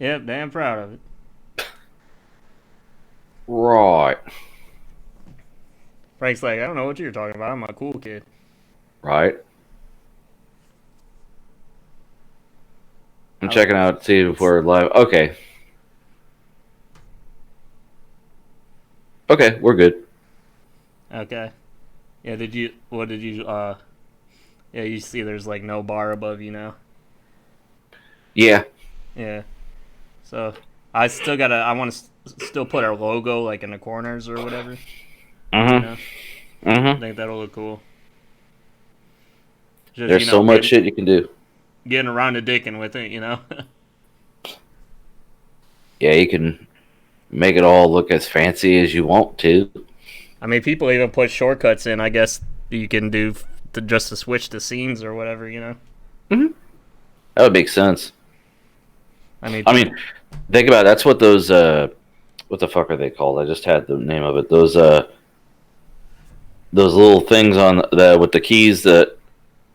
Yep, damn proud of it. Right. Frank's like, I don't know what you're talking about. I'm a cool kid. Right. I'm I like checking out, see if it's we're live. Okay. Okay, we're good. okay. Yeah, did you what did you yeah, you see there's like no bar above you now. Yeah. Yeah. So I still gotta I wanna still put our logo like in the corners or whatever. You Mm-hmm. know? I Mm-hmm. think that'll look cool. Just, There's so much shit you can do. getting around the dickin' with it, you know? Yeah, you can make it all look as fancy as you want to. I mean, people even put shortcuts in. I guess you can do just to switch the scenes or whatever. You know. Mm-hmm. That would make sense. I mean, I mean, think about it. That's what those what the fuck are they called? I just had the name of it. Those little things on the with the keys that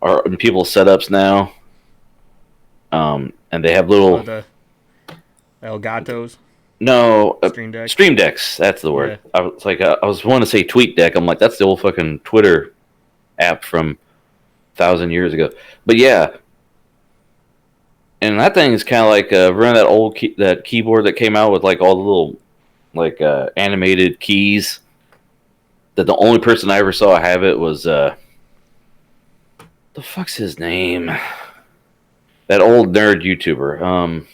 are in people's setups now. And they have little the Elgatos, no Stream Decks. stream decks. That's the word. Yeah. I was like, I was want to say tweet deck. I'm like, that's the old fucking Twitter app from 1,000 years ago. But yeah, and that thing is kind of like remember that old that keyboard that came out with like all the little like animated keys. That the only person I ever saw have it was the fuck's his name? That old nerd YouTuber.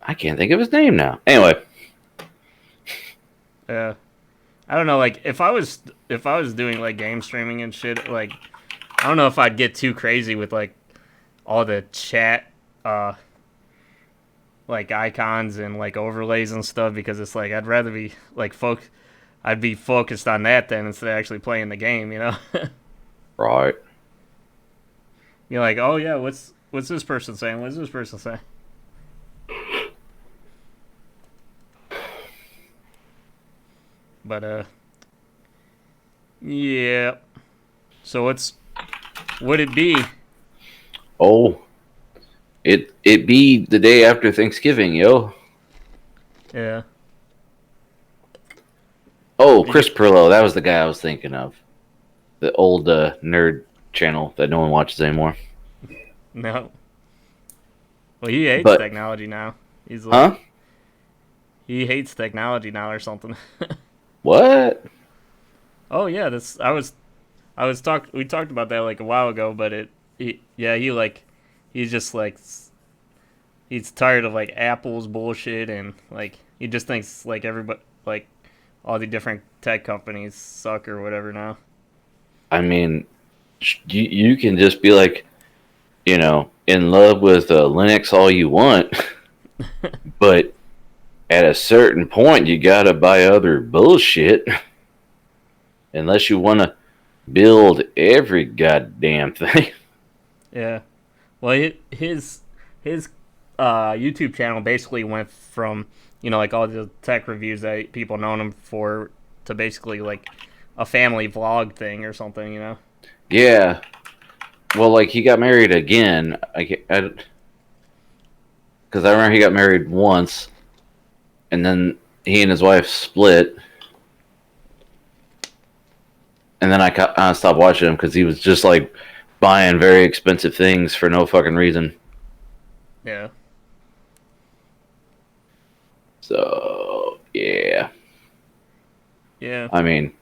I can't think of his name now. Anyway, Yeah. I don't know. Like, if I was doing like game streaming and shit, like I don't know if I'd get too crazy with like all the chat, uh, like icons and like overlays and stuff because it's like I'd rather be like I'd be focused on that then instead of actually playing the game. You know. right. You're like, oh yeah, what's this person saying? What's this person saying? But yeah. So what's would it be? Oh, it be the day after Thanksgiving, yo. Yeah. Oh, You get Chris Perlow, that was the guy I was thinking of. The old nerd channel that no one watches anymore. no. Well, he hates But technology now. He's like, huh? he hates technology now or something. What? Oh yeah, this I was we talked about that like a while ago, but he like he's just like he's tired of like Apple's bullshit and like he just thinks like everybody like all the different tech companies suck or whatever now. I mean, you can just be like, in love with Linux all you want, but at a certain point, you gotta buy other bullshit unless you want to build every goddamn thing. Yeah. Well, his YouTube channel basically went from like all the tech reviews that people known him for to basically like a family vlog thing or something. Yeah. Well, like he got married again. Because I remember he got married once, and then he and his wife split, and then I stopped watching him because he was just like buying very expensive things for no fucking reason. Yeah. So yeah, Yeah. I mean,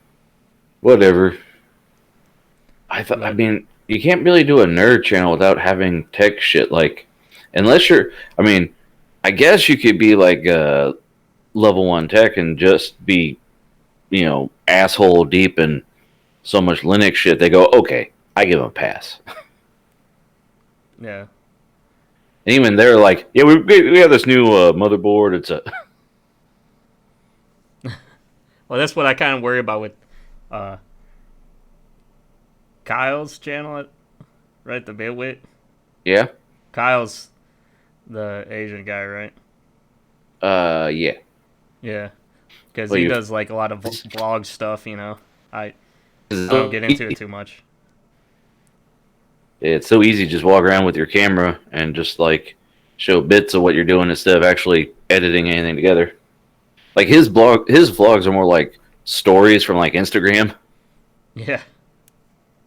whatever. I But mean, you can't really do a nerd channel without having tech shit. Like, unless you're, I mean, I guess you could be like level one tech and just be, asshole deep in so much Linux shit. They go, okay, I give them a pass. yeah. And even they're like, yeah, we have this new motherboard. It's a Well, that's what I kind of worry about with uh, Kyle's channel, right? The Bitwit. yeah, Kyle's the Asian guy, right? yeah. Yeah, because Well, he you does like a lot of vlog stuff. I I don't it's get into it too much. so easy to just walk around with your camera and just like show bits of what you're doing instead of actually editing anything together. Like his vlogs are more like stories from like Instagram. Yeah.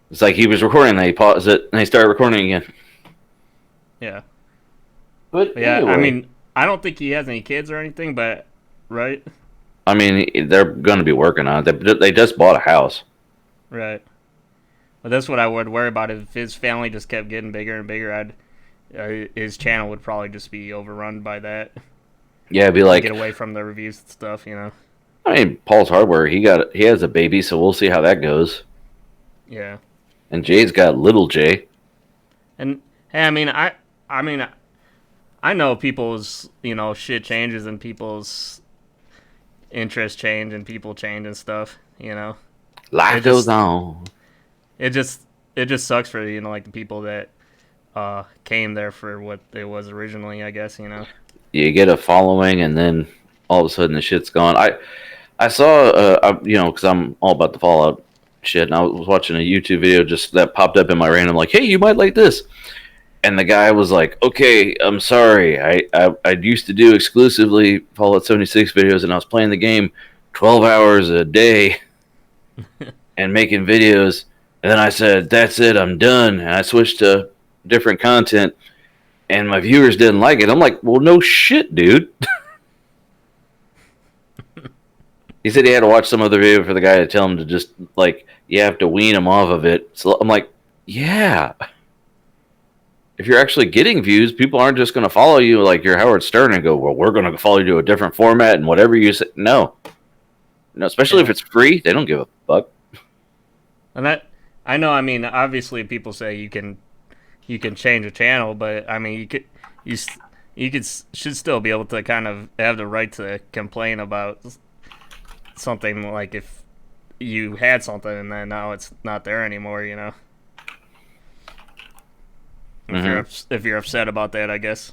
It's like he was recording, then he paused it, and he started recording again. Yeah. But Yeah, I anyway, mean, I don't think he has any kids or anything, but right, I mean, they're going to be working on it. They just bought a house. right. But that's what I would worry about. If his family just kept getting bigger and bigger, his channel would probably just be overrun by that. Yeah, it'd be To get like, away from the reviews and stuff, you know. I mean, Paul's Hardware. He has a baby, so we'll see how that goes. Yeah. And Jay's got little Jay. And hey, I mean, I know people's shit changes and people's interests change and people change and stuff. You know, Life it goes just on. it just it just sucks for like the people that came there for what it was originally. I guess you know. You get a following, and then all of a sudden the shit's gone. I saw, because I'm all about the Fallout shit, and I was watching a YouTube video just that popped up in my random, like, hey, you might like this. And the guy was like, okay, I'm sorry. I used to do exclusively Fallout 76 videos, and I was playing the game 12 hours a day and making videos. And then I said, that's it, I'm done. And I switched to different content, and my viewers didn't like it. I'm like, well, no shit, dude. He said he had to watch some other video for the guy to tell him to just, like, you have to wean him off of it. So I'm like, yeah. If you're actually getting views, people aren't just going to follow you like you're Howard Stern and go, well, we're going to follow you to a different format and whatever you say. No. No, especially if it's free, they don't give a fuck. And that I know. I mean, obviously, people say you can change a channel, but I mean, you you should still be able to kind of have the right to complain about something like if you had something and then now it's not there anymore. You know, if you're upset about that, I guess.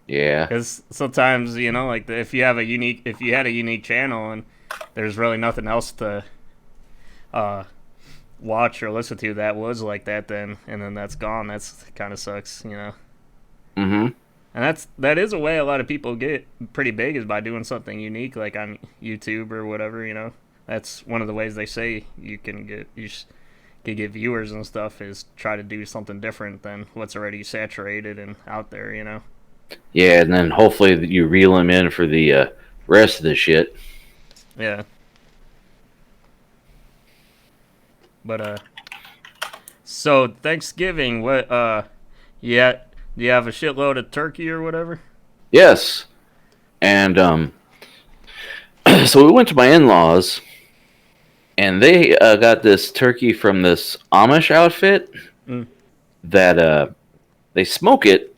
Yeah. Because sometimes like if you had a unique channel and there's really nothing else to uh, watch or listen to that was like that, then that's gone. That's kind of sucks, you know. Mm-hmm. And that is a way a lot of people get pretty big is by doing something unique, like on YouTube or whatever. You know, that's one of the ways they say can get viewers and stuff is try to do something different than what's already saturated and out there. You know. Yeah, and then hopefully you reel him in for the rest of the shit. Yeah. But so Thanksgiving, what yeah, do you have a shitload of turkey or whatever? Yes. And so we went to my in-laws, and they got this turkey from this Amish outfit Mm. that they smoke it,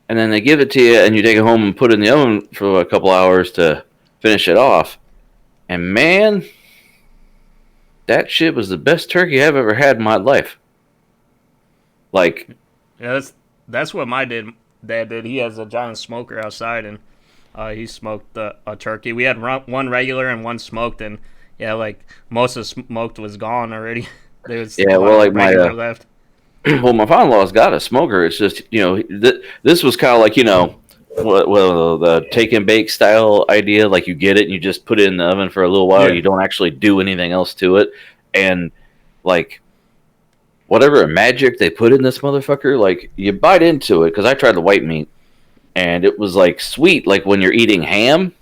and then they give it to you, and you take it home and put it in the oven for a couple hours to finish it off. And man, that shit was the best turkey I've ever had in my life. Like, Yeah, that's what my dad did. He has a giant smoker outside, and he smoked a turkey. We had one regular and one smoked, and yeah, like most of the smoked was gone already. There was a yeah, lot well, of like regular left. well, my father-in-law's got a smoker. It's just, this was kind of like, the take and bake style idea. Like you get it and you just put it in the oven for a little while. Yeah. You don't actually do anything else to it. And like whatever magic they put in this motherfucker, like you bite into it. Because I tried the white meat and it was like sweet, like when you're eating ham.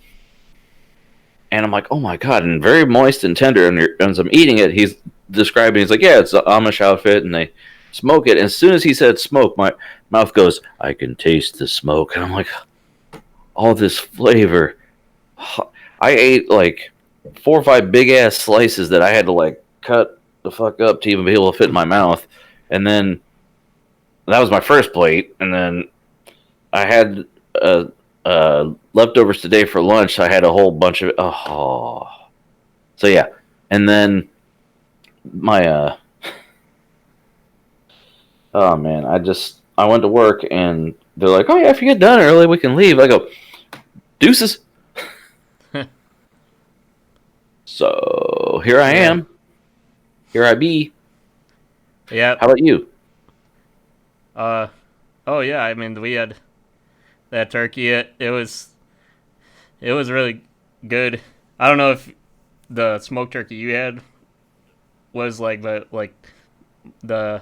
And I'm like, oh my God, and very moist and tender. And as I'm eating it, he's describing, he's like, yeah, it's an Amish outfit and they smoke it. And as soon as he said smoke, my mouth goes, I can taste the smoke. And I'm like, all this flavor. I ate like 4 or 5 big ass slices that I had to like cut the fuck up to even be able to fit in my mouth. And then that was my first plate. And then I had leftovers today for lunch. I had a whole bunch of it. Oh. So yeah. And then my oh man, I went to work and they're like, oh yeah, if you get done early, we can leave. I go, deuces. So here I am. Here I be. Yeah. How about you? Oh yeah, I mean we had that turkey. It was really good. I don't know if the smoked turkey you had was like the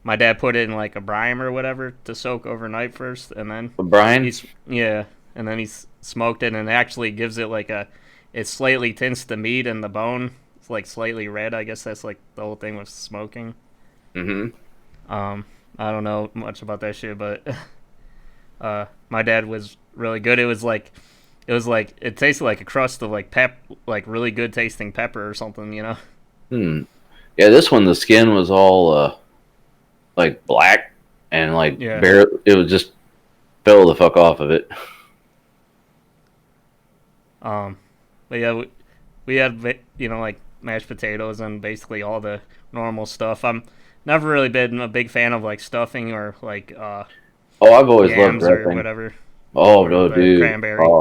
my dad put it in like a brine or whatever to soak overnight first, and then Brian. he's yeah, and then he's smoked it, and it actually gives it like a it slightly tints the meat and the bone. It's like slightly red. I guess that's like the whole thing with smoking. Mm-hmm. Um, I don't know much about that shit, but my dad was really good. It was like it tasted like a crust of like like really good tasting pepper or something, you know? Hmm. Yeah, this one the skin was all like black and like Yeah. bare. It was just fell the fuck off of it. Um, but yeah, we had like mashed potatoes and basically all the normal stuff. I'm never really been a big fan of like stuffing or like Oh, I've always loved yams or dressing. whatever Oh or no, the dude. cranberry.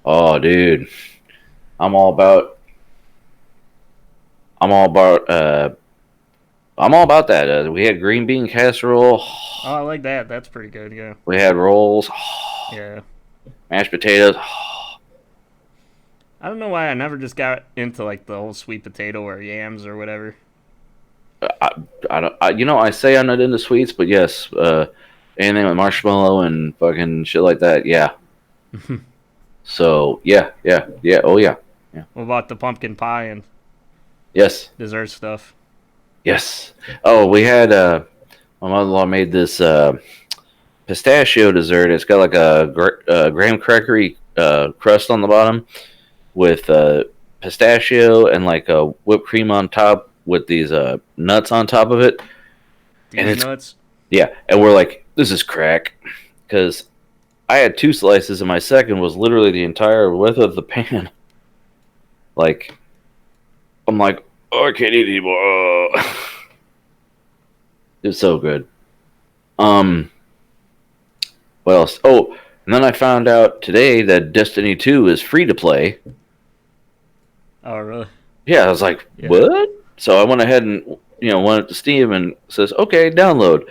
Oh, dude. I'm all about. I'm all about. I'm all about that. We had green bean casserole. Oh, I like that. That's pretty good. Yeah. We had rolls. Yeah. Mashed potatoes. I don't know why I never just got into like the whole sweet potato or yams or whatever. I, I don't. I say I'm not into sweets, but yes, anything with marshmallow and fucking shit like that. Yeah. So yeah. Oh yeah. Yeah. What about the pumpkin pie and Yes. dessert stuff? Yes. Oh, we had my mother-in-law made this pistachio dessert. It's got like a graham crackery crust on the bottom with pistachio and like a whipped cream on top with these nuts on top of it. And These it's nuts. yeah, and we're like, this is crack because I had two slices and my second was literally the entire width of the pan. Like I'm like, oh, I can't eat anymore. It's so good. Um, what else? Oh, and then I found out today that Destiny 2 is free to play. Oh really? Yeah, I was like, Yeah. what? So I went ahead and went to Steam and says, okay, download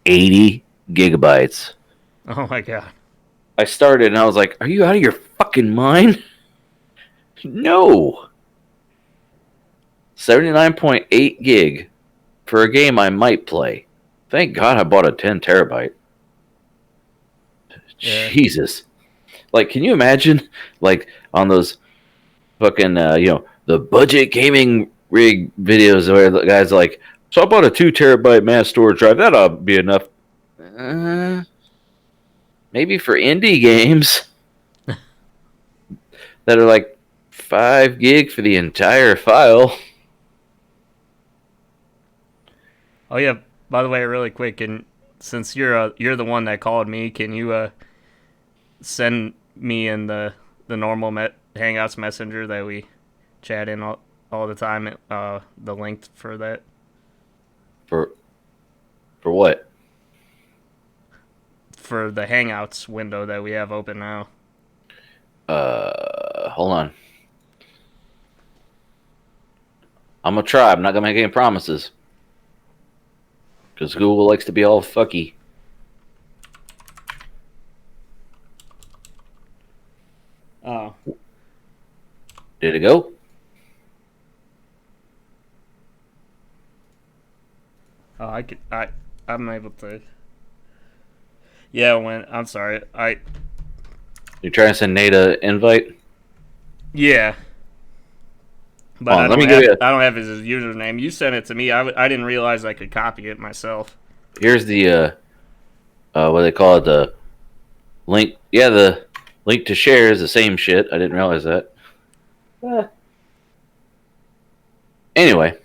80 gigabytes. Oh my god. I started and I was like, are you out of your fucking mind? No. 79.8 gig for a game I might play. Thank God I bought a 10 terabyte. Yeah. Jesus. Like, can you imagine, like, on those fucking, the budget gaming rig videos where the guy's like, so I bought a 2 terabyte mass storage drive. That'll be enough. Uh, maybe for indie games that are like 5 gig for the entire file. Oh yeah. By the way, really quick, and since you're the one that called me, can you send me in the normal Hangouts messenger that we chat in all the time the link for that For what? for the Hangouts window that we have open now? Hold on. I'm gonna try. I'm not gonna make any promises. Because Google likes to be all fucky. Oh. Did it go? Oh, I'm able to. Yeah, I'm sorry. You're trying to send Nate an invite? Yeah, but Hold on, let me give you. I don't have his username. You sent it to me. I didn't realize I could copy it myself. Here's the what they call it, the link. Yeah, the link to share is the same shit. I didn't realize that. Anyway,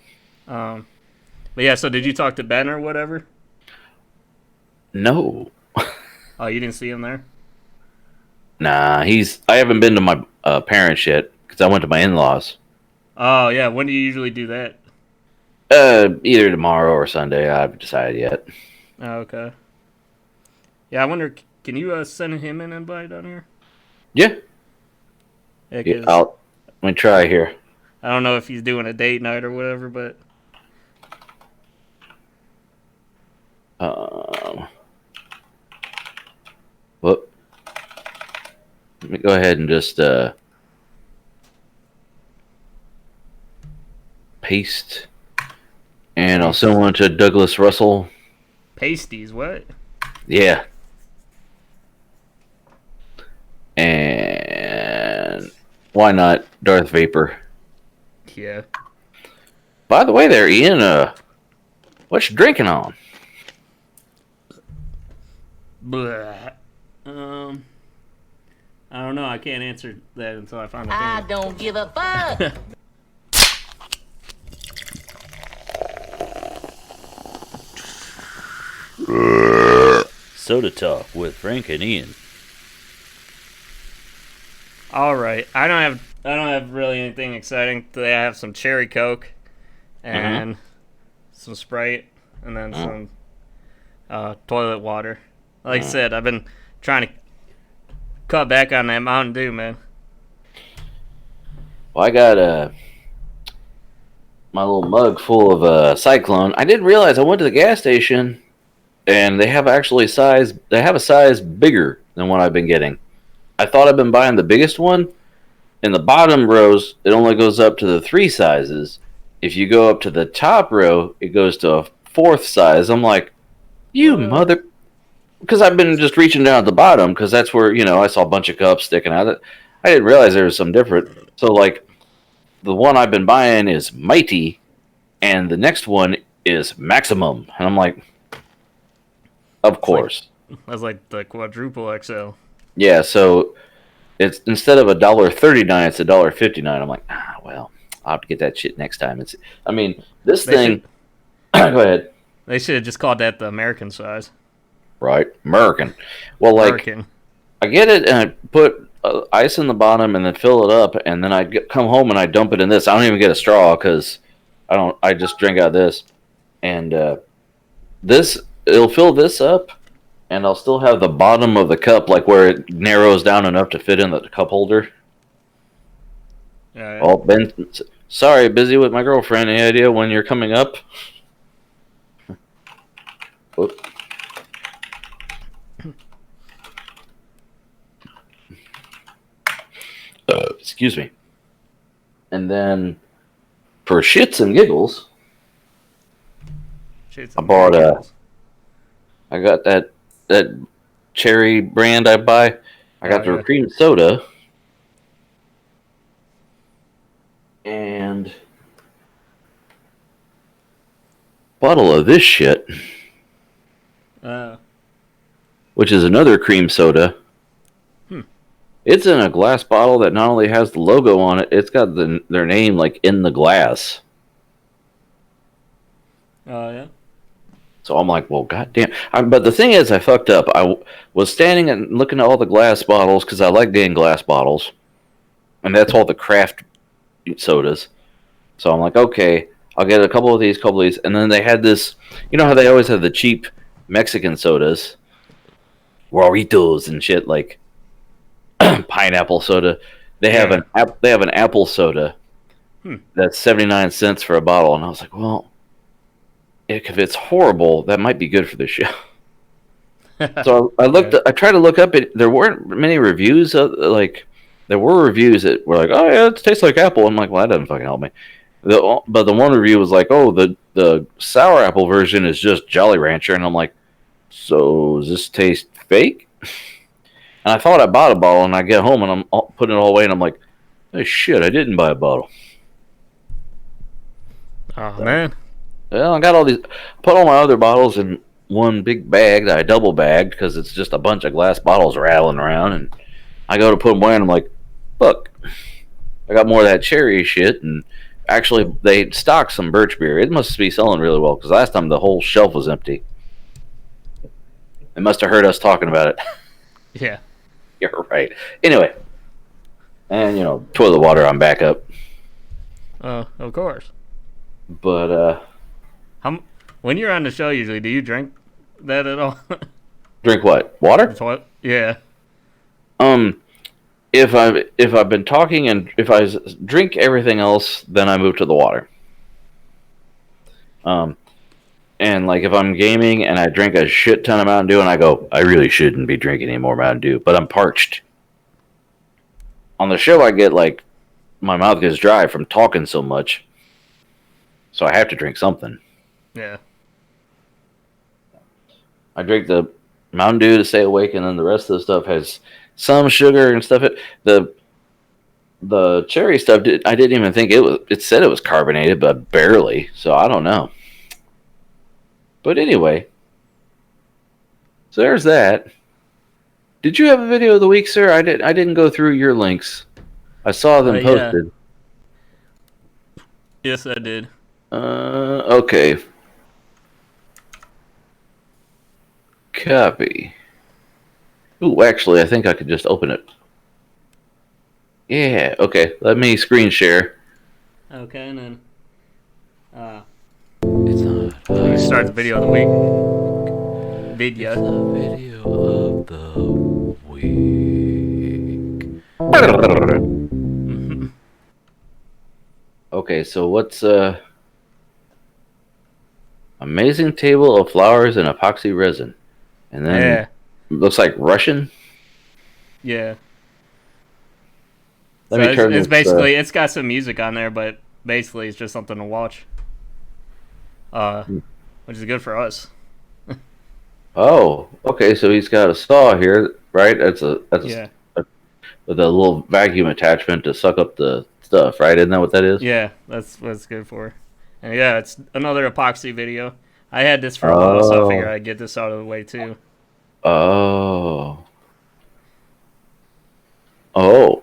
Um, but yeah. So did you talk to Ben or whatever? no, Oh, you didn't see him there. nah. I haven't been to my parents yet because I went to my in-laws. Oh yeah. When do you usually do that? Either tomorrow or Sunday. I haven't decided yet. Oh, okay. Yeah, I wonder. Can you send him an invite on here? Yeah, Yeah, yeah. 'cause Let me try here. I don't know if he's doing a date night or whatever, but go ahead and just paste, and I'll send one to Douglas Russell. Pasties, what? Yeah. And why not Darth Vapor? Yeah. By the way, there, Ian. What you drinking on? Blah. I don't know. I can't answer that until I find a thing. I don't give a fuck. Soda Talk with Frank and Ian. All right. I don't have really anything exciting today. I have some cherry Coke and some Sprite and then some toilet water. Like I said, I've been trying to cut back on that Mountain Dew, man. Well, I got my little mug full of Cyclone. I didn't realize I went to the gas station, and they have a size bigger than what I've been getting. I thought I've been buying the biggest one. In the bottom rows, it only goes up to the 3 sizes. If you go up to the top row, it goes to a 4th size. I'm like, you mother... Because I've been just reaching down at the bottom, because that's where, I saw a bunch of cups sticking out. I didn't realize there was some different. So, like, the one I've been buying is Mighty, and the next one is Maximum. And I'm like, of course. That's like the quadruple XL. Yeah, so it's instead of $1.39, it's $1.59. I'm like, well, I'll have to get that shit next time. This thing... Go ahead. They should have just called that the American size. Right, American. Well, American. I get it and I put ice in the bottom and then fill it up, and then come home and I dump it in this. I don't even get a straw because I just drink out of this, and it'll fill this up, and I'll still have the bottom of the cup like where it narrows down enough to fit in the cup holder. Yeah. Oh, Ben, sorry, busy with my girlfriend. Any idea when you're coming up? Whoop. Excuse me. And then, for shits and giggles, I bought I got that cherry brand I buy. I got the cream soda and bottle of this shit, which is another cream soda. It's in a glass bottle that not only has the logo on it, it's got their name like in the glass. Oh, yeah. So I'm like, well, goddamn. But the thing is, I fucked up. I was standing and looking at all the glass bottles because I like getting glass bottles, and that's all the craft sodas. So I'm like, okay, I'll get a couple of these, and then they had this. You know how they always have the cheap Mexican sodas, Warritos and shit like. Pineapple soda. They have an apple soda that's 79 cents for a bottle, and I was like, well, if it's horrible, that might be good for the show. So I tried to look up it. There weren't many reviews. There were reviews that were like, oh yeah, it tastes like apple. I'm like, well, that doesn't fucking help me. But the one review was like, oh, the sour apple version is just Jolly Rancher, and I'm like, so does this taste fake? And I thought I bought a bottle, and I get home, and I'm putting it all away, and I'm like, oh, shit, I didn't buy a bottle. Oh, man. Well, I got all these, put all my other bottles in one big bag that I double bagged, because it's just a bunch of glass bottles rattling around, and I go to put them away, and I'm like, look, I got more of that cherry shit, and actually, they stocked some birch beer. It must be selling really well, because last time the whole shelf was empty. They must have heard us talking about it. Yeah. You're right. Anyway, and toilet water on backup. Of course. But when you're on the show, usually, do you drink that at all? Drink what? Water? Yeah. If I've been talking and if I drink everything else, then I move to the water. And like if I'm gaming and I drink a shit ton of Mountain Dew and I go, I really shouldn't be drinking any more Mountain Dew, but I'm parched. on the show I get like my mouth gets dry from talking so much, so I have to drink something. Yeah. I drink the Mountain Dew to stay awake, and then the rest of the stuff has some sugar and stuff. The cherry stuff I didn't even think it was. It said it was carbonated, but barely. So I don't know. But anyway, so there's that. Did you have a video of the week, sir? I didn't go through your links. I saw them Yeah. posted. Yes, I did. Okay. Copy. Ooh, actually, I think I could just open it. Yeah, okay. Let me screen share. Okay, and then It's not we start the video of the week. It's Video. the video of the week. Okay, so what's amazing table of flowers and epoxy resin, and then Yeah. looks like Russian. Yeah. Let So me turn it's this. basically it's got some music on there, but basically it's just something to watch. Which is good for us. Oh, okay. So he's got a saw here, right? Yeah. With a little vacuum attachment to suck up the stuff, right? Isn't that what that is? Yeah, that's what it's good for. And yeah, it's another epoxy video. I had this for a while, so I figured I'd get this out of the way too. Oh. Oh.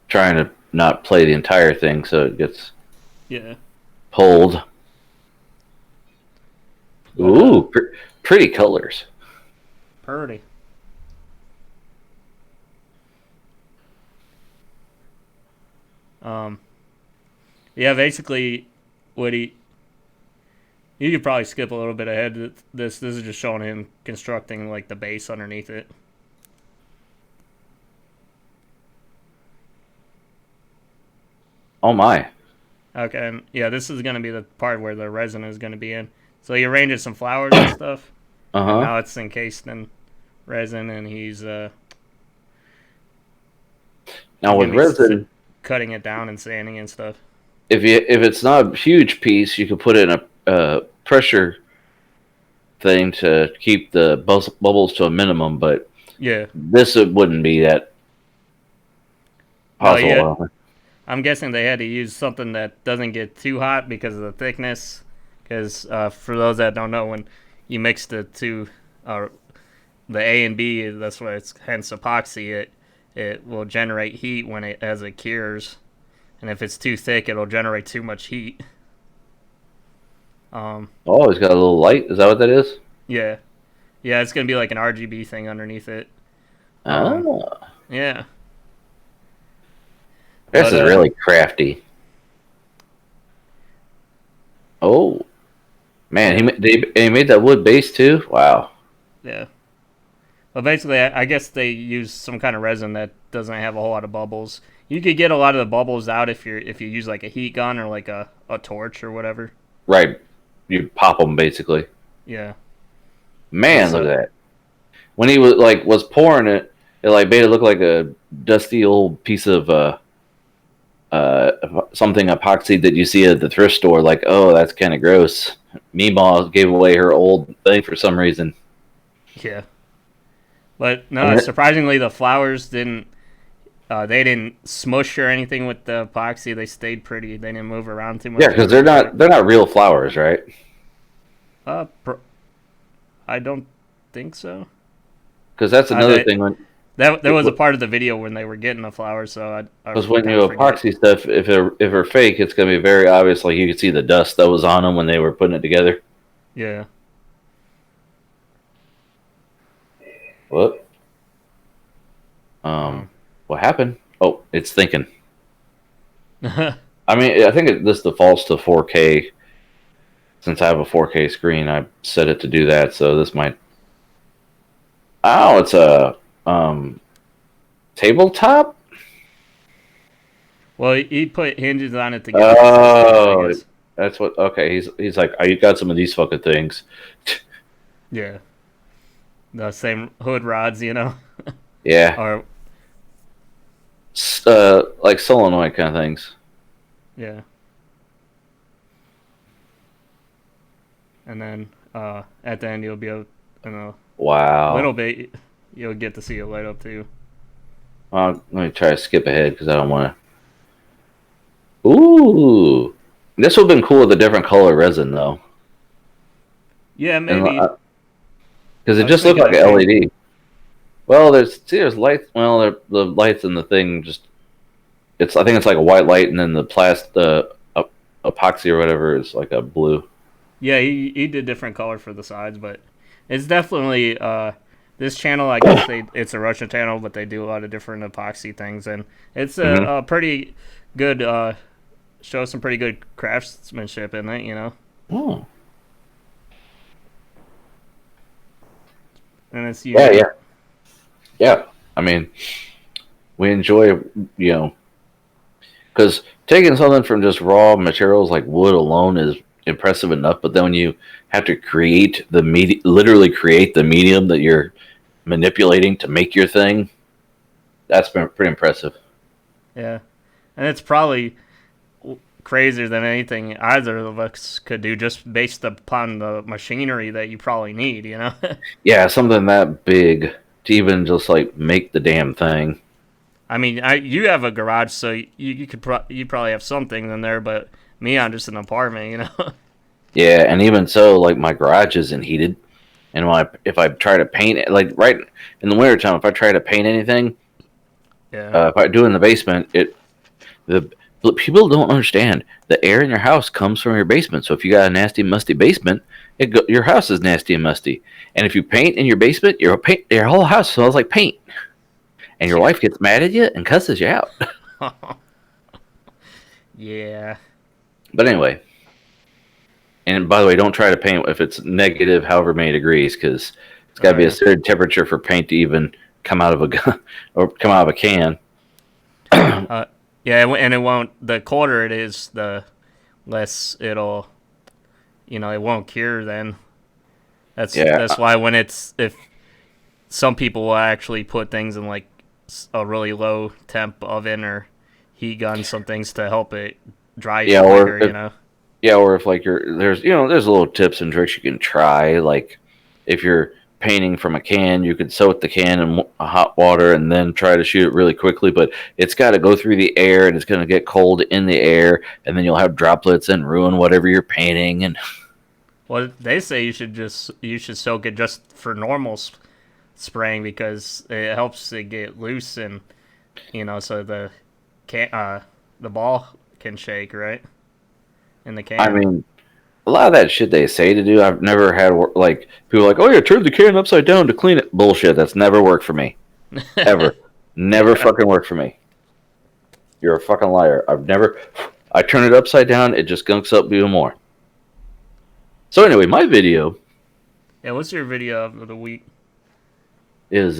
Trying to not play the entire thing so it gets Yeah. pulled. But, Ooh, pretty colors. Purdy. Yeah, basically, what you could probably skip a little bit ahead. This is just showing him constructing like the base underneath it. Oh my. Okay, and yeah, this is gonna be the part where the resin is gonna be in. So he arranges some flowers and stuff. And Uh-huh. now it's encased in resin, and he's Now gonna with be resin, cutting it down and sanding and stuff. if it's not a huge piece, you could put it in a pressure thing to keep the bubbles to a minimum, but Yeah. this wouldn't be that Oh, yeah. possible. I'm guessing they had to use something that doesn't get too hot because of the thickness. Because for those that don't know, when you mix the two, the A and B, that's why it's hence epoxy. It will generate heat as it cures, and if it's too thick, it'll generate too much heat. Oh, it's got a little light. Is that what that is? Yeah, it's gonna be like an RGB thing underneath it. Oh, Yeah. this But, is really crafty. Oh, man, he made that wood base too. Wow. Yeah. Well, basically, I guess they use some kind of resin that doesn't have a whole lot of bubbles. You could get a lot of the bubbles out if you use like a heat gun or like a torch or whatever. Right. You pop them basically. Yeah. Man, look at that. When he was pouring it, it like made it look like a dusty old piece of something epoxy that you see at the thrift store. Like, oh, that's kind of gross. Meemaw gave away her old thing for some reason. Yeah. But no, surprisingly, the flowers didn't. They didn't smush or anything with the epoxy. They stayed pretty. They didn't move around too much. Yeah, because they're not real flowers, right? I don't think so. Because that's another thing when That was a part of the video when they were getting the flowers. So because when you epoxy stuff, if they're fake, it's gonna be very obvious. Like you could see the dust that was on them when they were putting it together. Yeah. What? What happened? Oh, it's thinking. I mean, I think this defaults to 4K. Since I have a 4K screen, I set it to do that. So this might. Oh, it's a tabletop. Well, he put hinges on it to get it. Oh, that's what. Okay, he's like, oh, you got some of these fucking things. Yeah. the same hood rods, you know, Yeah, or like solenoid kind of things. yeah, and then at the end you'll be able, in a little Wow. bit, you'll get to see it light up too. Well, let me try to skip ahead because I don't want to. Ooh, this would have been cool with a different color resin though, Yeah, and maybe. because I it was just looked thinking like that an too. LED. Well, there's lights. Well, the lights in the thing just it's I think it's like a white light, and then the epoxy or whatever is like a blue. Yeah, he did different color for the sides, but it's definitely this channel. I guess it's a Russian channel, but they do a lot of different epoxy things, and it's Hmm. a pretty good shows some pretty good craftsmanship in it. You know, Oh, and it's yeah, yeah, unique. yeah. I mean, we enjoy you know because taking something from just raw materials like wood alone is impressive enough, but then when you have to create literally create the medium that you're manipulating to make your thing, that's been pretty impressive. Yeah, and it's probably crazier than anything either of us could do, just based upon the machinery that you probably need. You know. Yeah, something that big to even just like make the damn thing. I mean, you have a garage, so you could you probably have something in there, but me, I'm just an apartment, you know. Yeah, and even so, like my garage isn't heated, and when if I try to paint it, like right in the wintertime, if I try to paint anything, Yeah. if I do in the basement, the but people don't understand the air in your house comes from your basement. So if you got a nasty, musty basement, your house is nasty and musty. And if you paint in your basement, your whole house smells like paint, and your Yeah. wife gets mad at you and cusses you out. Yeah. But anyway, and by the way, don't try to paint if it's negative, however many degrees, because it's got to Oh be a yeah. certain temperature for paint to even come out of a gun or come out of a can. Uh, yeah, and it won't. The colder it is, the less it'll. You know, it won't cure. Then Yeah, that's why when it's if some people will actually put things in like a really low temp oven or heat gun, some things to help it dry yeah, quicker. You know. or if like there's little tips and tricks you can try. Like if you're painting from a can, you could soak the can in hot water and then try to shoot it really quickly. But it's got to go through the air, and it's going to get cold in the air, and then you'll have droplets and ruin whatever you're painting. And Well, they say you should soak it just for normal spraying because it helps it get loose and so can the ball can shake right in the I can. mean, a lot of that shit they say to do, I've never had like people are like, oh yeah, turn the can upside down to clean it. Bullshit. That's never worked for me ever. Never Yeah. fucking worked for me. You're a fucking liar. I've never. I turn it upside down, it just gunks up even more. So anyway, my video Yeah. What's your video of the week? is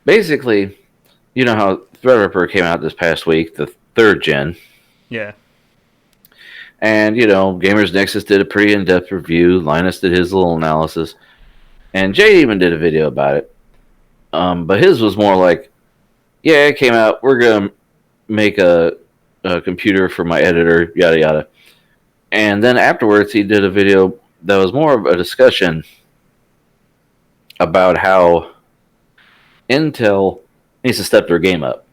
basically, you know how Threadripper came out this past week, the third gen, Yeah. and Gamers Nexus did a pretty in-depth review. Linus did his little analysis, and Jay even did a video about it. But his was more like, yeah, it came out. We're gonna make a computer for my editor, yada yada. And then afterwards, he did a video that was more of a discussion about how Intel needs to step their game up.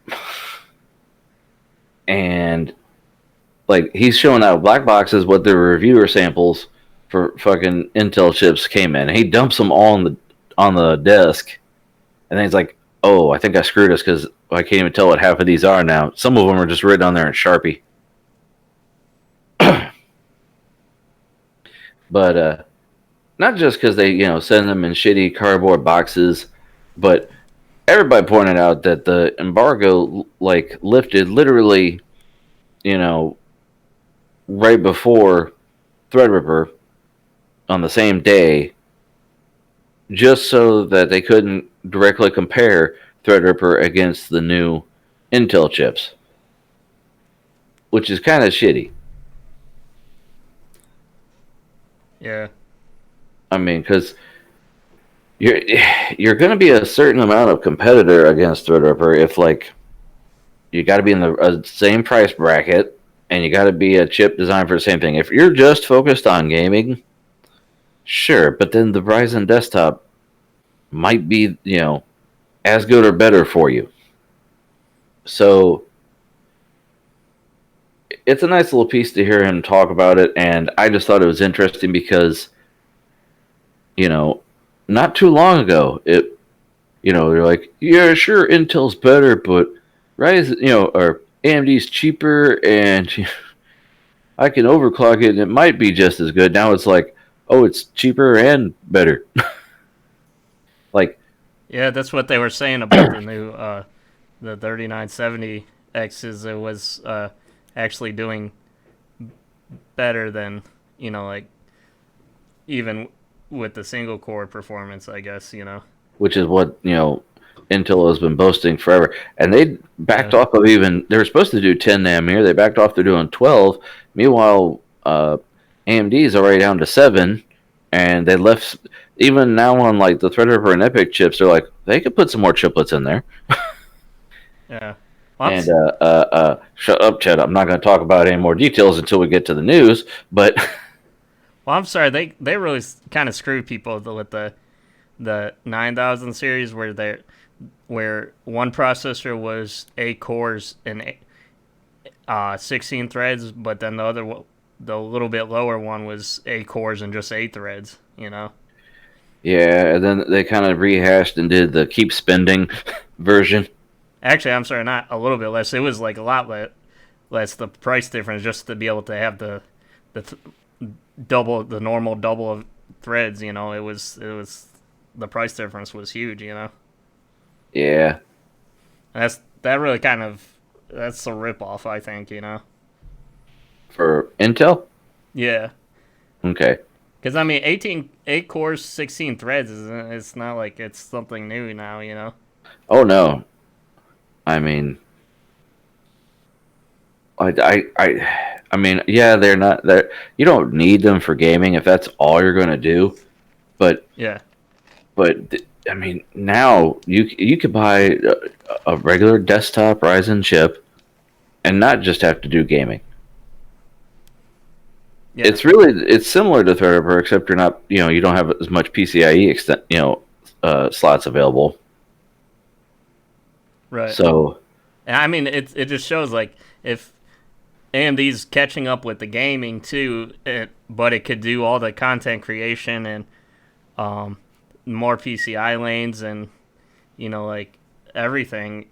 And like he's showing out black boxes what the reviewer samples for fucking Intel chips came in. He dumps them all on the desk, and then he's like, "Oh, I think I screwed us because I can't even tell what half of these are now. Some of them are just written on there in Sharpie." But not just because they send them in shitty cardboard boxes, but everybody pointed out that the embargo like lifted literally, you know, right before Threadripper on the same day, just so that they couldn't directly compare Threadripper against the new Intel chips, which is kind of shitty. Yeah. I mean, because you're you're going to be a certain amount of competitor against Threadripper if like you got to be in the same price bracket and you got to be a chip designed for the same thing. If you're just focused on gaming, sure, but then the Ryzen desktop might be, as good or better for you. So it's a nice little piece to hear him talk about it, and I just thought it was interesting because, not too long ago, they're like, yeah, sure, Intel's better, but Ryzen, or AMD's cheaper, and I can overclock it, and it might be just as good. Now it's like, oh, it's cheaper and better. Like, Yeah, that's what they were saying about the new the 3970Xs. It was actually doing better than like even with the single core performance, I guess. which is what Intel has been boasting forever, and they backed Yeah. off of even. They were supposed to do 10 nanometer. They backed off. They're doing 12. Meanwhile, AMD is already down to 7, and they left. Even now on like the Threadripper and Epic chips, they're like they could put some more chiplets in there. Yeah. Well, And shut up, Chet. I'm not going to talk about any more details until we get to the news. But I'm sorry. They really kind of screwed people with the 9000 series where one processor was 8 cores and 16 threads, but then the little bit lower one was 8 cores and just 8 threads. yeah, and then they kind of rehashed and did the keep spending version. Actually, I'm sorry, not a little bit less. It was like a lot less. The price difference just to be able to have the normal double of threads. It was the price difference was huge. Yeah, That really that's a rip off. I think. for Intel. Yeah, Okay. because I mean, 8 cores, 16 threads it's not like it's something new now. Oh no. I mean, I mean, yeah, they're not there. You don't need them for gaming if that's all you're going to do. But Yeah. I mean, now you could buy a regular desktop Ryzen chip and not just have to do gaming. Yeah. It's similar to Threadripper, except you're not you don't have as much PCIe slots available. Right. So And I mean, it just shows like if AMD's catching up with the gaming too, but it could do all the content creation and more PCI lanes and like everything.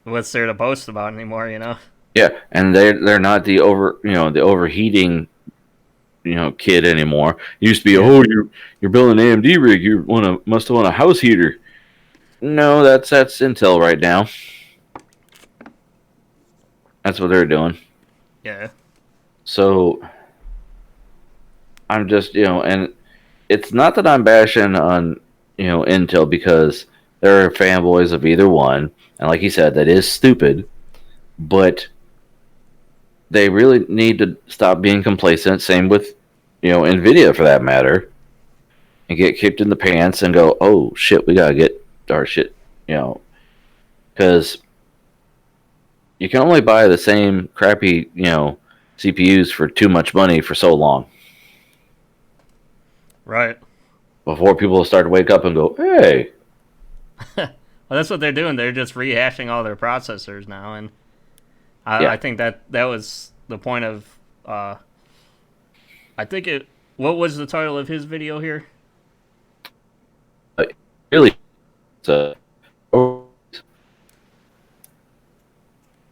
What's there to boast about anymore? yeah, and they're not the the overheating kid anymore. It used to be, Yeah. oh, you're building an AMD rig, must have want a house heater. No, that's Intel right now. That's what they're doing. Yeah. So I'm just and it's not that I'm bashing on Intel because there are fanboys of either one, and like you said, that is stupid. But they really need to stop being complacent. Same with Nvidia for that matter, and get kicked in the pants and go, oh shit, we gotta get our shit, because you can only buy the same crappy CPUs for too much money for so long Right. before people start to wake up and go, hey. Well, that's what they're doing. They're just rehashing all their processors now, and Yeah. I think that was the point of. I think it. What was the title of his video here? Really, so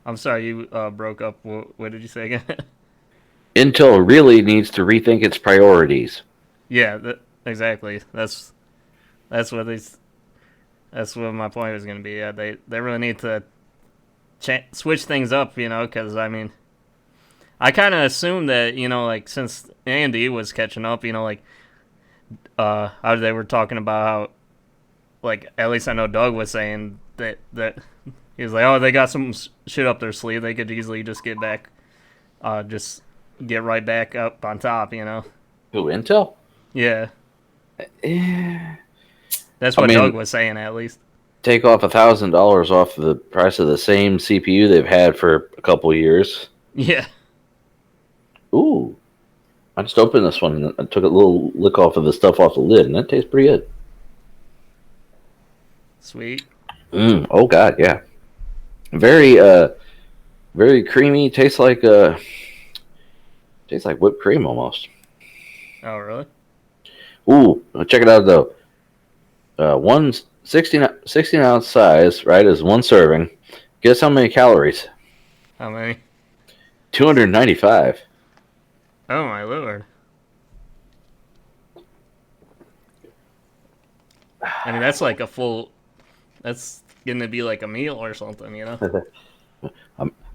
I'm sorry, you broke up. What did you say again? Intel really needs to rethink its priorities. Yeah, exactly. That's what that's what my point was going to be. Yeah, they really need to switch things up, because I mean, I kind of assumed that like since AMD was catching up, like how they were talking about how, like at least I know Doug was saying that he was like, oh, they got some shit up their sleeve. They could easily just get back, just get right back up on top. Who, Intel? Yeah. Eh, That's I what Doug mean, was saying, at least. take off $1,000 off the price of the same CPU they've had for a couple of years. Yeah. Ooh, I just opened this one and I took a little lick off of the stuff off the lid, and that tastes pretty good. Sweet. Oh God, yeah. Very very creamy. Tastes like whipped cream almost. Oh, really? Ooh, check it out though. One 16-ounce size, right, is one serving. Guess how many calories? How many? 295. Oh, my lord. I mean, that's like a full... That's gonna be like a meal or something, you know?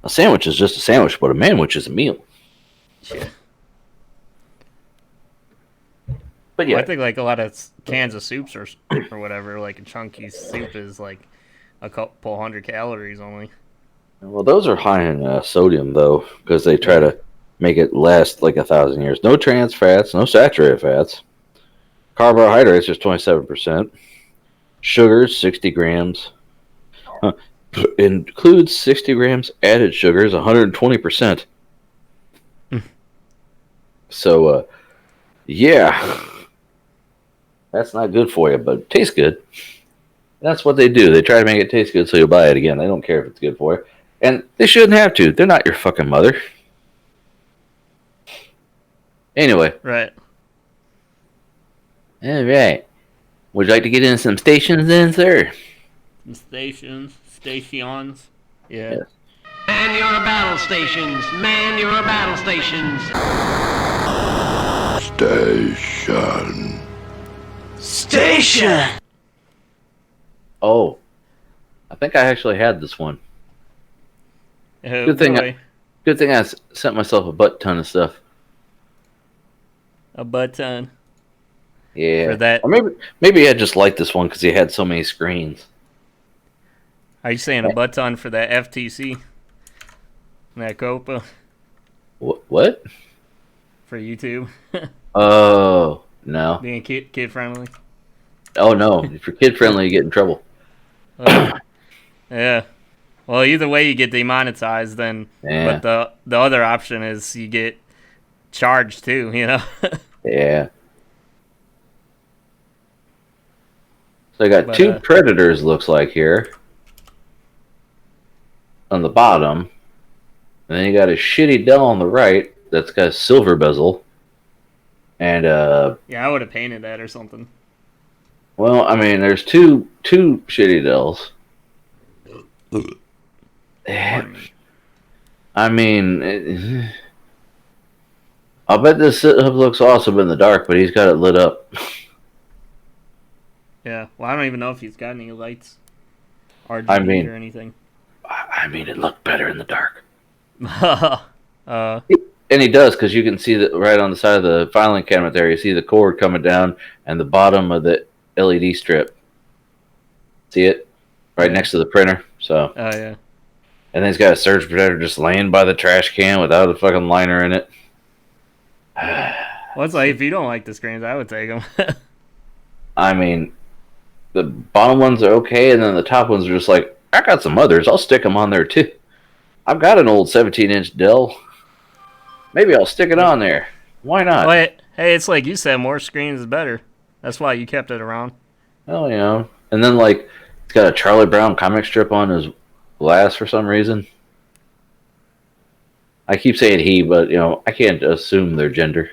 A sandwich is just a sandwich, but a manwich is a meal. Yeah. But Well, yeah, I think like a lot of cans of soups or whatever, like a chunky soup is like a couple hundred calories only. well, those are high in sodium though, because they try to make it last like 1,000 years. No trans fats, no saturated fats. Carbohydrates is 27%. Sugars 60 grams. Includes 60 grams added sugars, 120%. So, yeah, that's not good for you, but it tastes good. That's what they do. They try to make it taste good so you'll buy it again. They don't care if it's good for you. And they shouldn't have to. They're not your fucking mother. Anyway. Right. All right. Would you like to get into some stations then, sir? Stations. Yeah. Yes. Man your battle stations. Man your battle stations. Station! Oh, I think I actually had this one. Oh, Good thing. boy. Good thing I sent myself a butt ton of stuff. A butt ton. Yeah. For that. Or maybe I just liked this one because he had so many screens. Are you saying a butt ton for that FTC? That Copa What? for YouTube? Oh no. Being kid friendly? Oh no. If you're kid friendly, you get in trouble. Yeah. Well, either way, you get demonetized then. Yeah. But the other option is you get charged too, you know? Yeah. So I got But, two Predators, looks like, here. On the bottom. And then you got a shitty Dell on the right that's got a silver bezel. And, yeah, I would have painted that or something. well, I mean, there's two shitty Dells. I mean, I'll bet this setup looks awesome in the dark, but he's got it lit up. Yeah. Well, I don't even know if he's got any lights. RGB I mean- or anything. I mean, it looked better in the dark. uh, And he does, because you can see that right on the side of the filing cabinet there, you see the cord coming down and the bottom of the LED strip. See it? Right next to the printer. So, oh, yeah. and then he's got a surge protector just laying by the trash can without a fucking liner in it. Well, it's like, if you don't like the screens, I would take them. I mean, the bottom ones are okay, and then the top ones are just like, I got some others. I'll stick them on there too. I've got an old 17-inch Dell. Maybe I'll stick it on there. Why not? But, hey, it's like you said, more screens is better. That's why you kept it around. Oh, you know. And then, like, it's got a Charlie Brown comic strip on his glass for some reason. I keep saying he, but, you know, I can't assume their gender.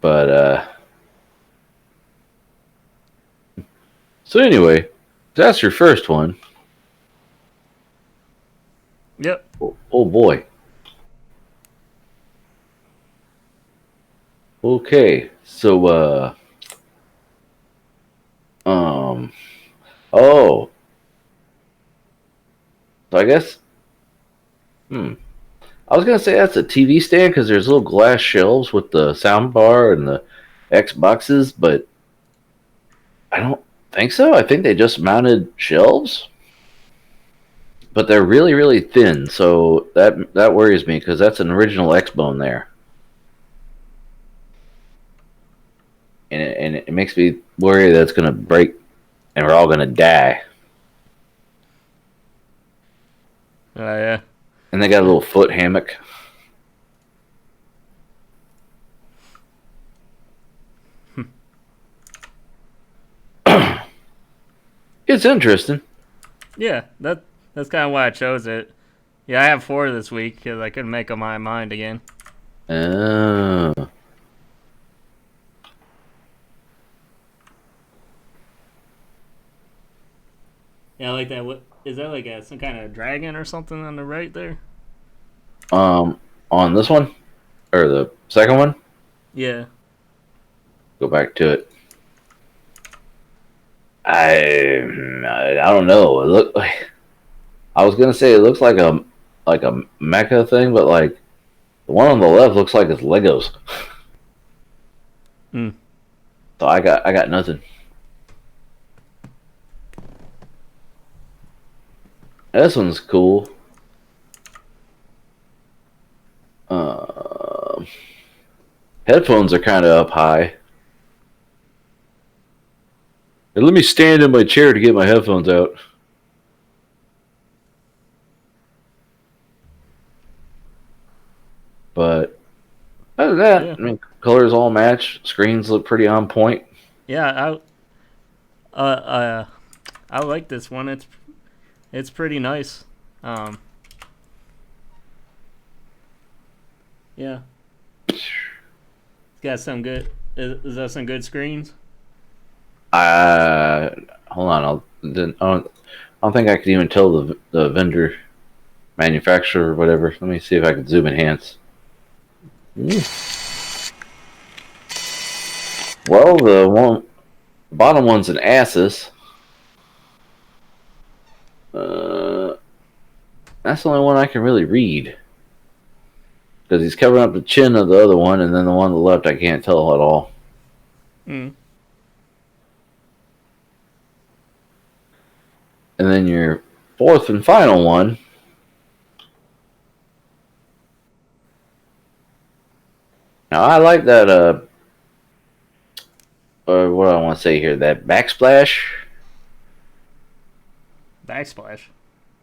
But, so anyway, that's your first one. Yep. Oh boy. Okay, so oh, so I guess, I was gonna say that's a TV stand because there's little glass shelves with the sound bar and the Xboxes, but I don't think so. I think they just mounted shelves, but they're really, really thin. So that worries me because that's an original X-Bone there. and it makes me worry that it's gonna break and we're all gonna die. Yeah. And they got a little foot hammock. It's interesting. Yeah, that's kind of why I chose it. Yeah, I have 4 this week because I couldn't make up my mind again. Oh. Yeah, I like that. What is that like? Some kind of dragon or something on the right there? On this one or the second one, Yeah. go back to it. I don't know. It look like I was gonna say it looks like a mecha thing, but like the one on the left looks like it's Legos. Hmm. So I got nothing. This one's cool. Headphones are kind of up high. And let me stand in my chair to get my headphones out. But other than that, Yeah. I mean, colors all match. Screens look pretty on point. Yeah, I like this one. It's pretty nice. Yeah. It's got some good. Is that some good screens? Hold on. I don't think I could even tell the vendor, manufacturer, or whatever. Let me see if I can zoom enhance. Well, the bottom one's an Asus. That's the only one I can really read. Because he's covering up the chin of the other one, and then the one on the left I can't tell at all. Hmm. And then your fourth and final one. Now I like that. What do I want to say here? That backsplash. Backsplash.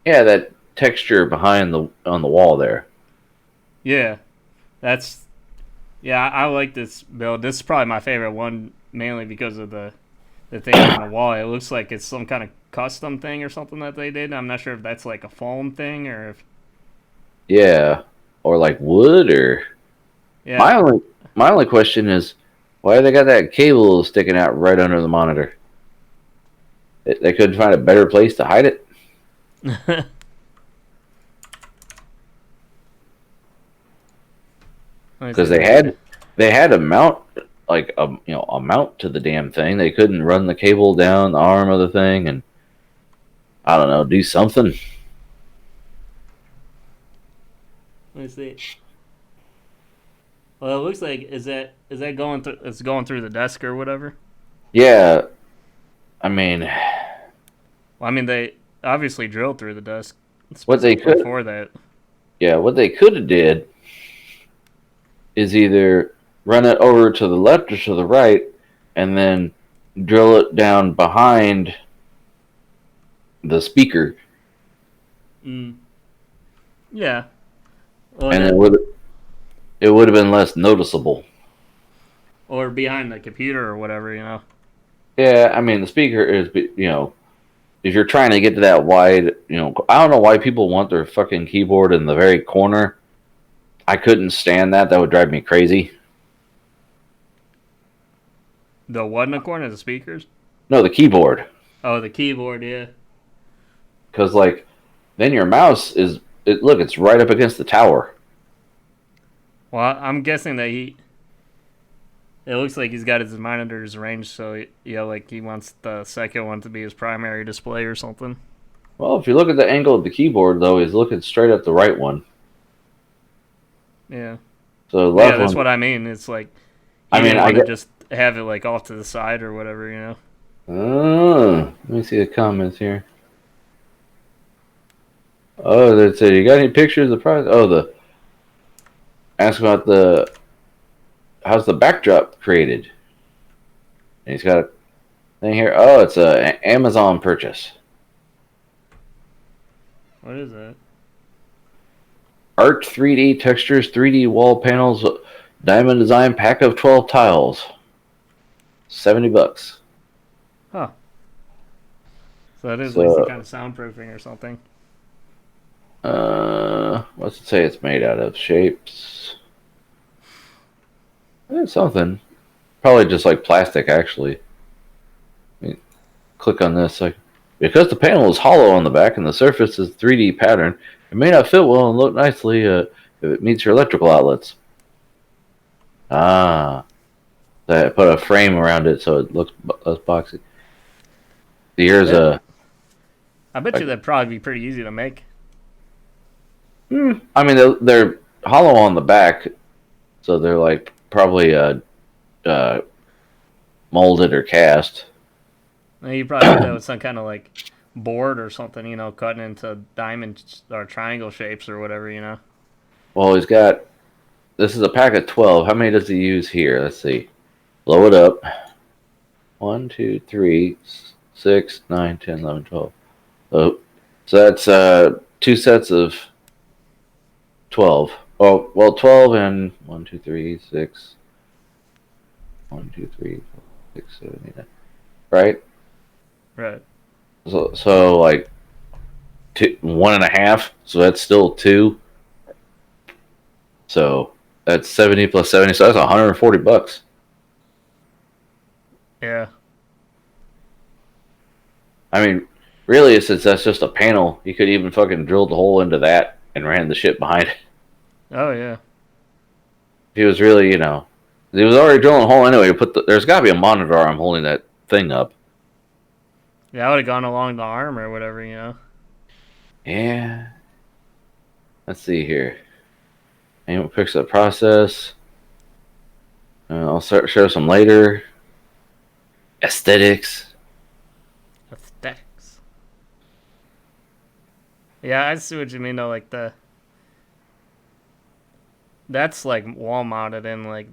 Yeah, that texture behind on the wall there. Yeah, that's. Yeah, I like this build. This is probably my favorite one, mainly because of the thing on the wall. It looks like it's some kind of custom thing or something that they did. I'm not sure if that's like a foam thing or if. Yeah, or like wood or. Yeah. My only question is, why they got that cable sticking out right under the monitor? They couldn't find a better place to hide it. Because they had a mount, like a mount to the damn thing. They couldn't run the cable down the arm of the thing and I don't know, do something. Let me see. Well, it looks like is that going through? It's going through the desk or whatever. Yeah, I mean, Well, I mean they obviously drilled through the desk. what they could, for that. yeah, what they could have did is either run it over to the left or to the right, and then drill it down behind the speaker, Yeah. Well, and it would have been less noticeable. or behind the computer or whatever, you know. Yeah, I mean the speaker is, if you're trying to get to that wide, I don't know why people want their fucking keyboard in the very corner. I couldn't stand that. That would drive me crazy. The what in the corner? The speakers? No, the keyboard. Oh, the keyboard. Yeah. Because then your mouse it's right up against the tower. Well, I'm guessing that it looks like he's got his monitors arranged so like he wants the second one to be his primary display or something. Well, if you look at the angle of the keyboard, though, he's looking straight at the right one. Yeah. So the left Yeah, that's one, what I mean. It's like I mean, I want to get. just have it like off to the side or whatever, you know. Let me see the comments here. Oh, they said, you got any pictures of the price? Oh, ask about how's the backdrop created? And he's got a thing here. Oh, it's a Amazon purchase. What is it? Art 3D textures, 3D wall panels, diamond design pack of 12 tiles. $70. Huh. So that is like some So, kind of soundproofing or something. what's it say it's made out of? Shapes. Something. Probably just like plastic, actually. Click on this. Like, because the panel is hollow on the back and the surface is 3D pattern, it may not fit well and look nicely if it meets your electrical outlets. Ah. I put a frame around it so it looks less boxy. Here's a. I bet you that'd probably be pretty easy to make. I mean, they're hollow on the back, so they're like probably molded or cast. You probably do that with some kind of like board or something, you know, cutting into diamond or triangle shapes or whatever, you know. Well, he's got. This is a pack of 12. How many does he use here? Let's see. Blow it up. 1, 2, 3, 6, 9, 10, 11, 12. Oh, so that's 2 sets of 12. Oh, well, 12 and 1, 2, 3, 6. 1, 2, 3, 4, 6, 7, 8, 9. Right? Right. So like 1.5. So that's still 2. So that's 70 plus 70. So that's $140. Yeah. I mean, really, since that's just a panel, you could even fucking drill the hole into that and ran the shit behind it. Oh yeah. If he was really, he was already drilling a hole anyway. There's got to be a monitor arm holding that thing up. Yeah, I would have gone along the arm or whatever, you know. Yeah. Let's see here. Anyone picks the process. I'll show some later. Aesthetics. Aesthetics. Yeah, I see what you mean though. Like that's like wall mounted and like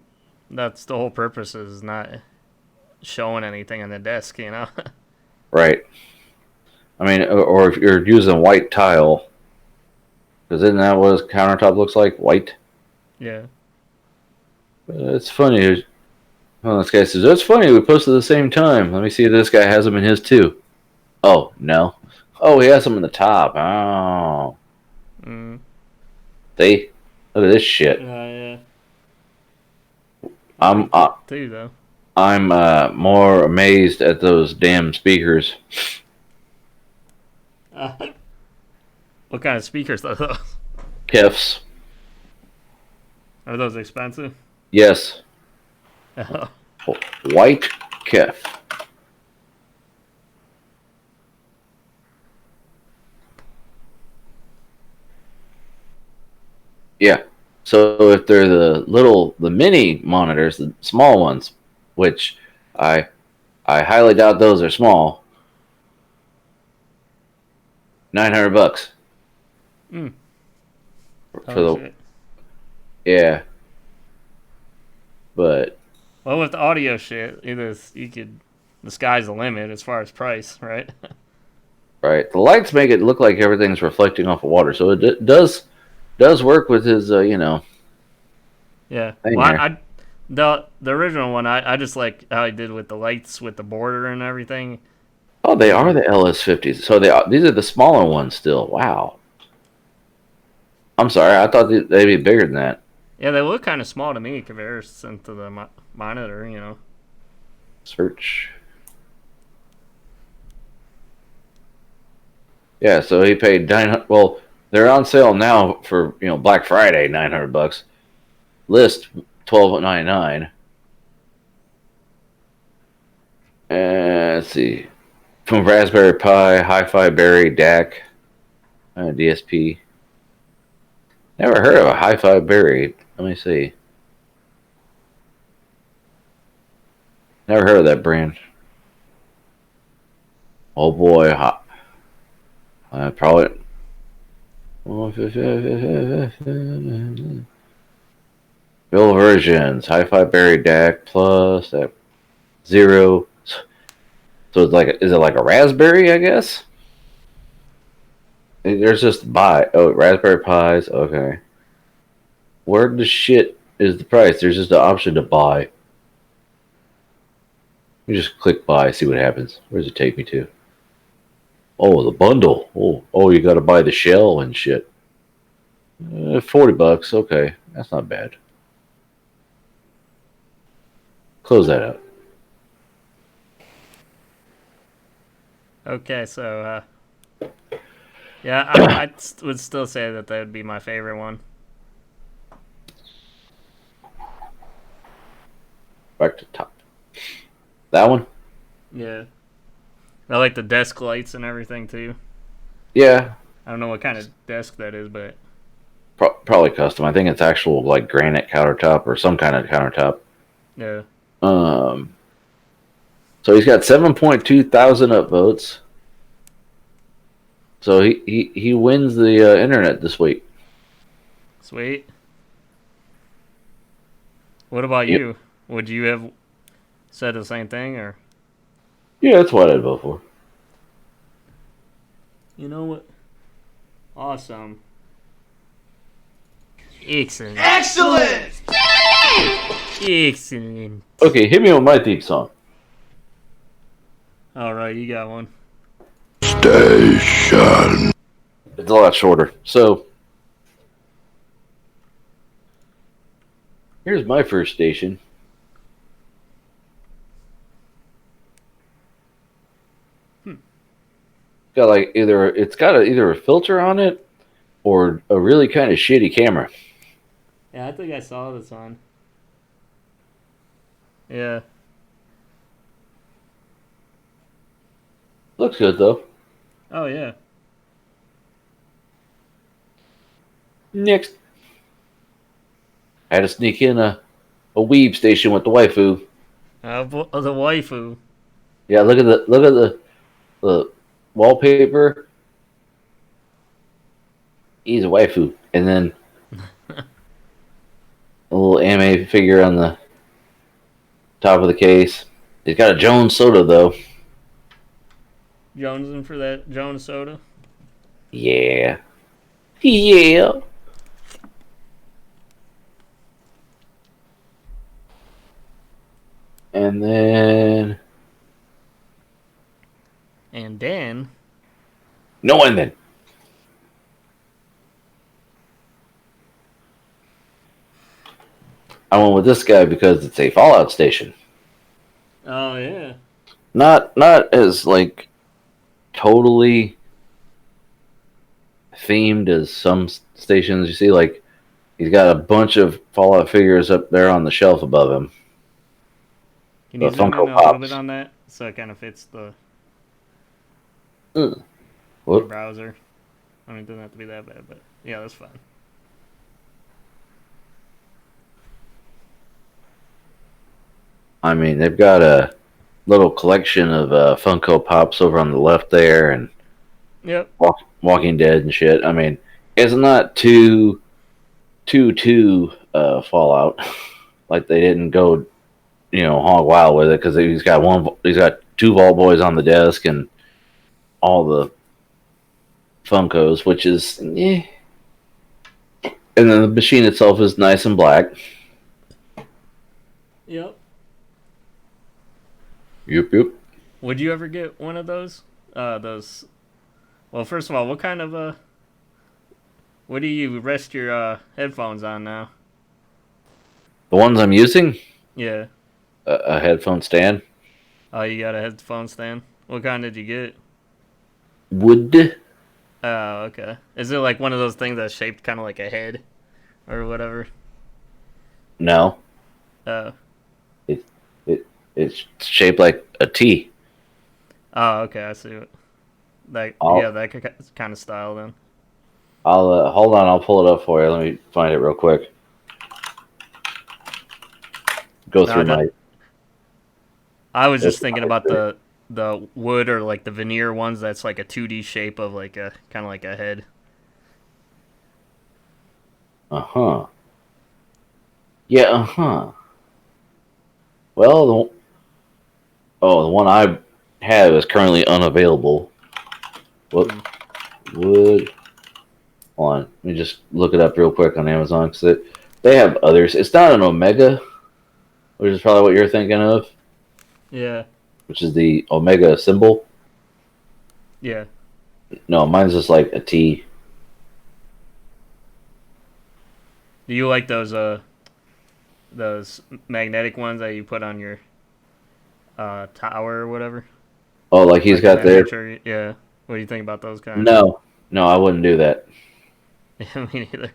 that's the whole purpose is not showing anything on the desk, you know. Right. I mean, or if you're using white tile, because isn't that what his countertop looks like? White. Yeah. It's funny. Well, this guy says, "That's funny. We posted at the same time. Let me see if this guy has them in his too." Oh, no. Oh, he has them in the top. Oh. See? Look at this shit. Yeah. I'm too though. I'm more amazed at those damn speakers. What kind of speakers are those? Kefs. Are those expensive? Yes. Oh. White Kef. Yeah. So if they're the mini monitors, the small ones, which I highly doubt those are small. $900. For the shit. yeah. But Well, with the audio shit, the sky's the limit as far as price, right? right, the lights make it look like everything's reflecting off of water, so it does work with his Yeah. thing Well, here. the original one, I just like how he did with the lights with the border and everything. Oh, they are the LS50s. So these are the smaller ones still. Wow. I'm sorry, I thought they'd be bigger than that. Yeah, they look kind of small to me in comparison to the monitor, you know. Search. Yeah, so he paid 900. Well, they're on sale now for Black Friday, $900. List $12.99. Let's see, from Raspberry Pi, Hi-Fi Berry, DAC, DSP. Never heard of a Hi-Fi Berry. Let me see. Never heard of that brand. Oh boy, probably. Bill versions, Hi-Fi Berry DAC Plus. That 0. So it's like, is it like a Raspberry? I guess there's just buy. Oh, Raspberry Pis. Okay. Where the shit is the price? There's just an option to buy. You just click buy, see what happens. Where does it take me to? Oh, the bundle. Oh, you got to buy the shell and shit. $40. Okay, that's not bad. Close that out. Okay, so yeah, I would still say that would be my favorite one. Back to top. That one? Yeah, I like the desk lights and everything too. Yeah, I don't know what kind of desk that is, but probably custom. I think it's actual like granite countertop or some kind of countertop. yeah. So he's got 7.2 thousand upvotes. So he wins the internet this week. Sweet. What about Yep. you? Would you have said the same thing, or Yeah, that's what I'd vote for. you know what? Awesome. Excellent. Excellent! Excellent. Okay, hit me with my theme song. All right, you got one. Station. It's a lot shorter. So here's my first station. Got like either a filter on it or a really kind of shitty camera. Yeah, I think I saw this one. Yeah. Looks good though. Oh yeah. Next, I had to sneak in a weeb station with the waifu. The waifu. Yeah, look at the wallpaper. He's a waifu, and then a little anime figure on the top of the case. He's got a Jones soda though. Jonesing for that Jones soda. Yeah, yeah. And then And then no one then. I went with this guy because it's a Fallout station. oh yeah. Not as like totally themed as some stations you see. Like he's got a bunch of Fallout figures up there on the shelf above him. Can The you zoom in Funko a little Pops. bit on that so it kind of fits the What? browser? I mean, it doesn't have to be that bad, but yeah, that's fine. I mean, they've got a little collection of Funko Pops over on the left there, and Yep. Walking Dead and shit. I mean, it's not too Fallout. Like they didn't go, hog wild with it because he's got two Vault Boys on the desk and all the Funkos, which is, and then the machine itself is nice and black. Yep. Yep. Would you ever get one of those? Those. Well, first of all, what kind of what do you rest your headphones on now? The ones I'm using, Yeah. a headphone stand, Oh, you got a headphone stand. What kind did you get? wood. Oh, okay. Is it like one of those things that's shaped kind of like a head, or whatever? No, Oh. it's shaped like a T. Oh, okay. I see. That I'll- yeah, that kind of style then. I'll hold on. I'll pull it up for you. Let me find it real quick. Go No, through my. I was just It's thinking not about the wood or like the veneer ones that's like a 2D shape of like a kind of like a head. Yeah. Well, Oh, the one I have is currently unavailable. What would? Hold on, let me just look it up real quick on Amazon because they have others. It's not an Omega, which is probably what you're thinking of, Yeah. which is the Omega symbol. Yeah. No, mine's just like a T. Do you like those magnetic ones that you put on your tower or whatever? Oh, like he's Like got there. yeah. What do you think about those kind? No, no, I wouldn't do that. Yeah, me neither.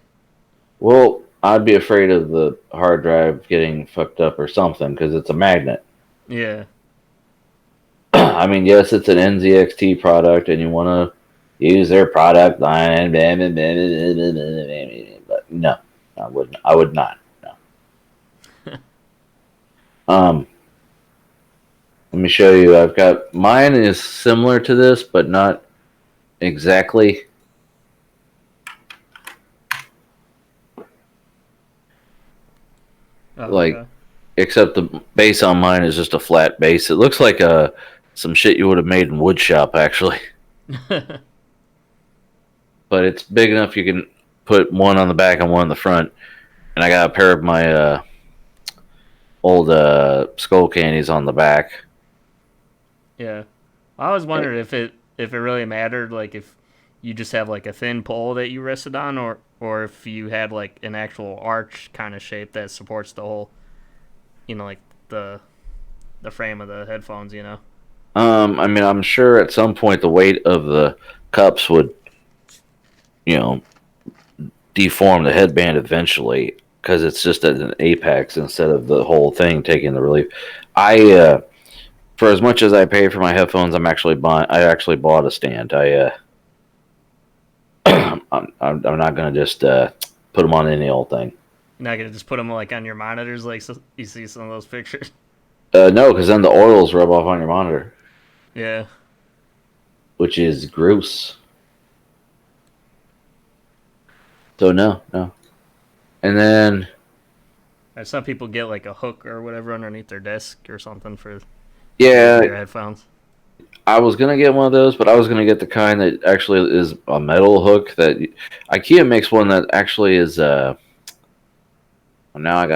Well, I'd be afraid of the hard drive getting fucked up or something because it's a magnet. Yeah. I mean, yes, it's an NZXT product, and you want to use their product line, but no, I wouldn't. I would not. No. Let me show you. I've got mine is similar to this, but not exactly. Oh, Like, okay. except the base on mine is just a flat base. It looks like some shit you would have made in wood shop, actually. But it's big enough you can put one on the back and one on the front. And I got a pair of my old skull candies on the back. Yeah. I always wondered if it really mattered, like if you just have like a thin pole that you rested on, or if you had like an actual arch kind of shape that supports the whole, like the frame of the headphones. I mean, I'm sure at some point the weight of the cups would, you know, deform the headband eventually because it's just at an apex instead of the whole thing taking the relief. For as much as I pay for my headphones, I actually bought a stand. I'm not gonna just put them on any old thing. You're not gonna just put them like on your monitors, like so you see some of those pictures. No, because then the oils rub off on your monitor, Yeah. which is gross. So no, no. And then And some people get like a hook or whatever underneath their desk or something for yeah, their headphones. I was gonna get one of those, but I was gonna get the kind that actually is a metal hook. That IKEA makes one that actually is. Well, now I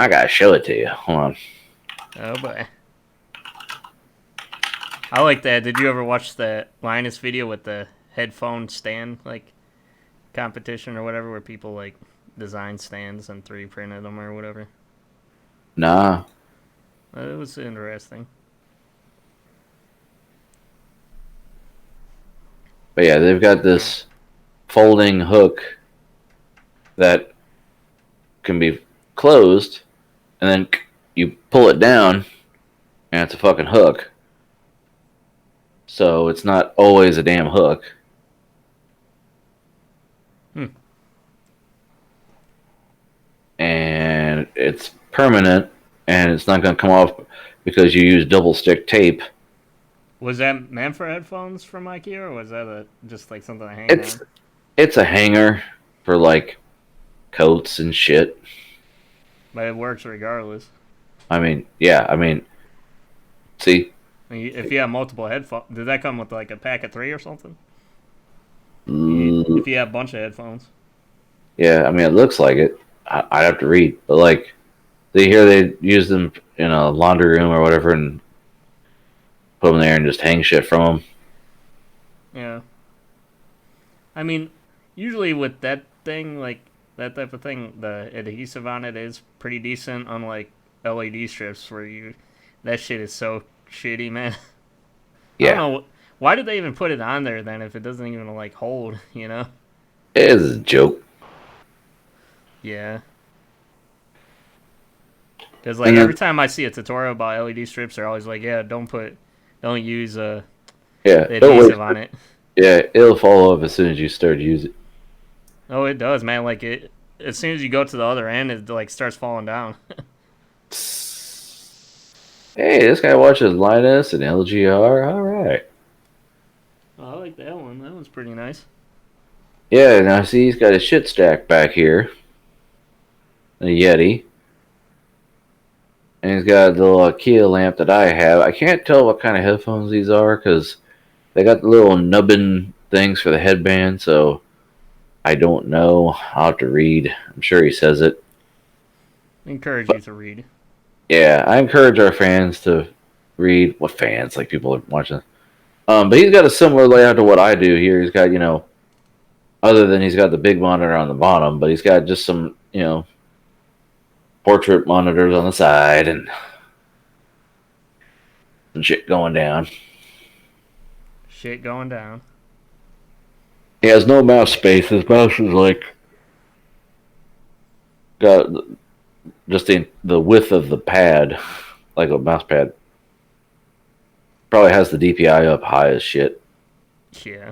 gotta show it to you. Hold on. Oh boy. I like that. Did you ever watch the Linus video with the headphone stand like competition or whatever, where people like design stands and 3D printed them or whatever? Nah, It was interesting. but yeah, they've got this folding hook that can be closed, and then you pull it down, and it's a fucking hook. So it's not always a damn hook. And it's permanent, and it's not going to come off because you use double stick tape. Was that meant for headphones from IKEA, or was that just like something to hang It's on? it's a hanger for like coats and shit. But it works regardless. I mean, yeah, I mean, see, I mean, if you have multiple headphones, did that come with like a pack of 3 or something? mm, If you have a bunch of headphones. yeah, I mean, it looks like it. I'd have to read, but like, they use them in a laundry room or whatever, and put them there and just hang shit from them. Yeah. I mean, usually with that thing, like that type of thing, the adhesive on it is pretty decent. Unlike LED strips, that shit is so shitty, man. I don't Yeah, know why did they even put it on there then if it doesn't even like hold, you know? it is a joke. Yeah. Because like And every then, time I see a tutorial about LED strips, they're always like, yeah, don't use the yeah, don't adhesive on wait. it. Yeah, it'll fall off as soon as you start to use it. Oh, it does, man. Like it, as soon as you go to the other end, it like starts falling down. Hey, this guy watches Linus and LGR. All right. Oh, I like that one. That one's pretty nice. Yeah, now see, he's got a shit stack back here. A Yeti. and he's got the little Kia lamp that I have. I can't tell what kind of headphones these are because they got the little nubbin things for the headband, so I don't know. I'll have to read. I'm sure he says it. Encourage you to read. Yeah, I encourage our fans to read. What fans? Like people are watching. But he's got a similar layout to what I do here. He's got, other than he's got the big monitor on the bottom, but he's got just some, portrait monitors on the side and some shit going down. Shit going down. He has no mouse space. His mouse is like got just the width of the pad, like a mouse pad. Probably has the DPI up high as shit. Yeah.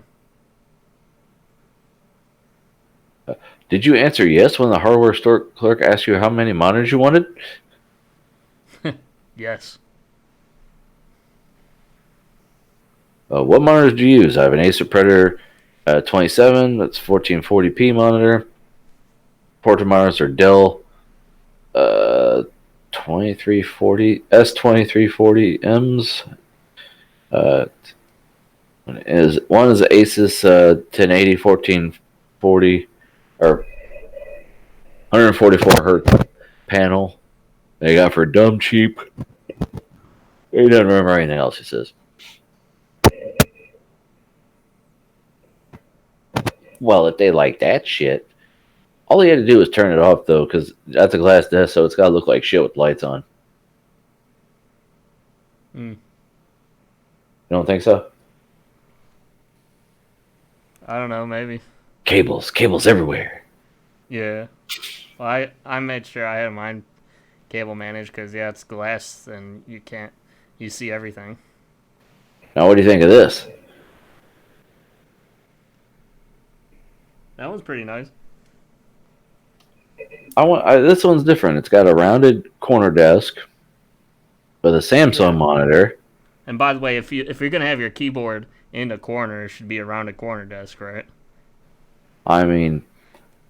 Did you answer yes when the hardware store clerk asked you how many monitors you wanted? Yes. What monitors do you use? I have an Acer Predator 27. That's 1440p monitor. Portrait monitors are Dell 2340 S2340Ms. One is an Asus 1080 1440 or 144 hertz panel. They got for dumb cheap. He doesn't remember anything else he says. Well, if they like that shit, all he had to do was turn it off, though, because that's a glass desk, so it's got to look like shit with lights on. You don't think so? I don't know, maybe. Cables everywhere. Yeah. Well, I made sure I had mine cable managed because, yeah, it's glass and you see everything. Now, what do you think of this? That one's pretty nice. This one's different. It's got a rounded corner desk with a Samsung monitor. And by the way, if you're gonna have your keyboard in the corner, it should be around a corner desk, right? I mean,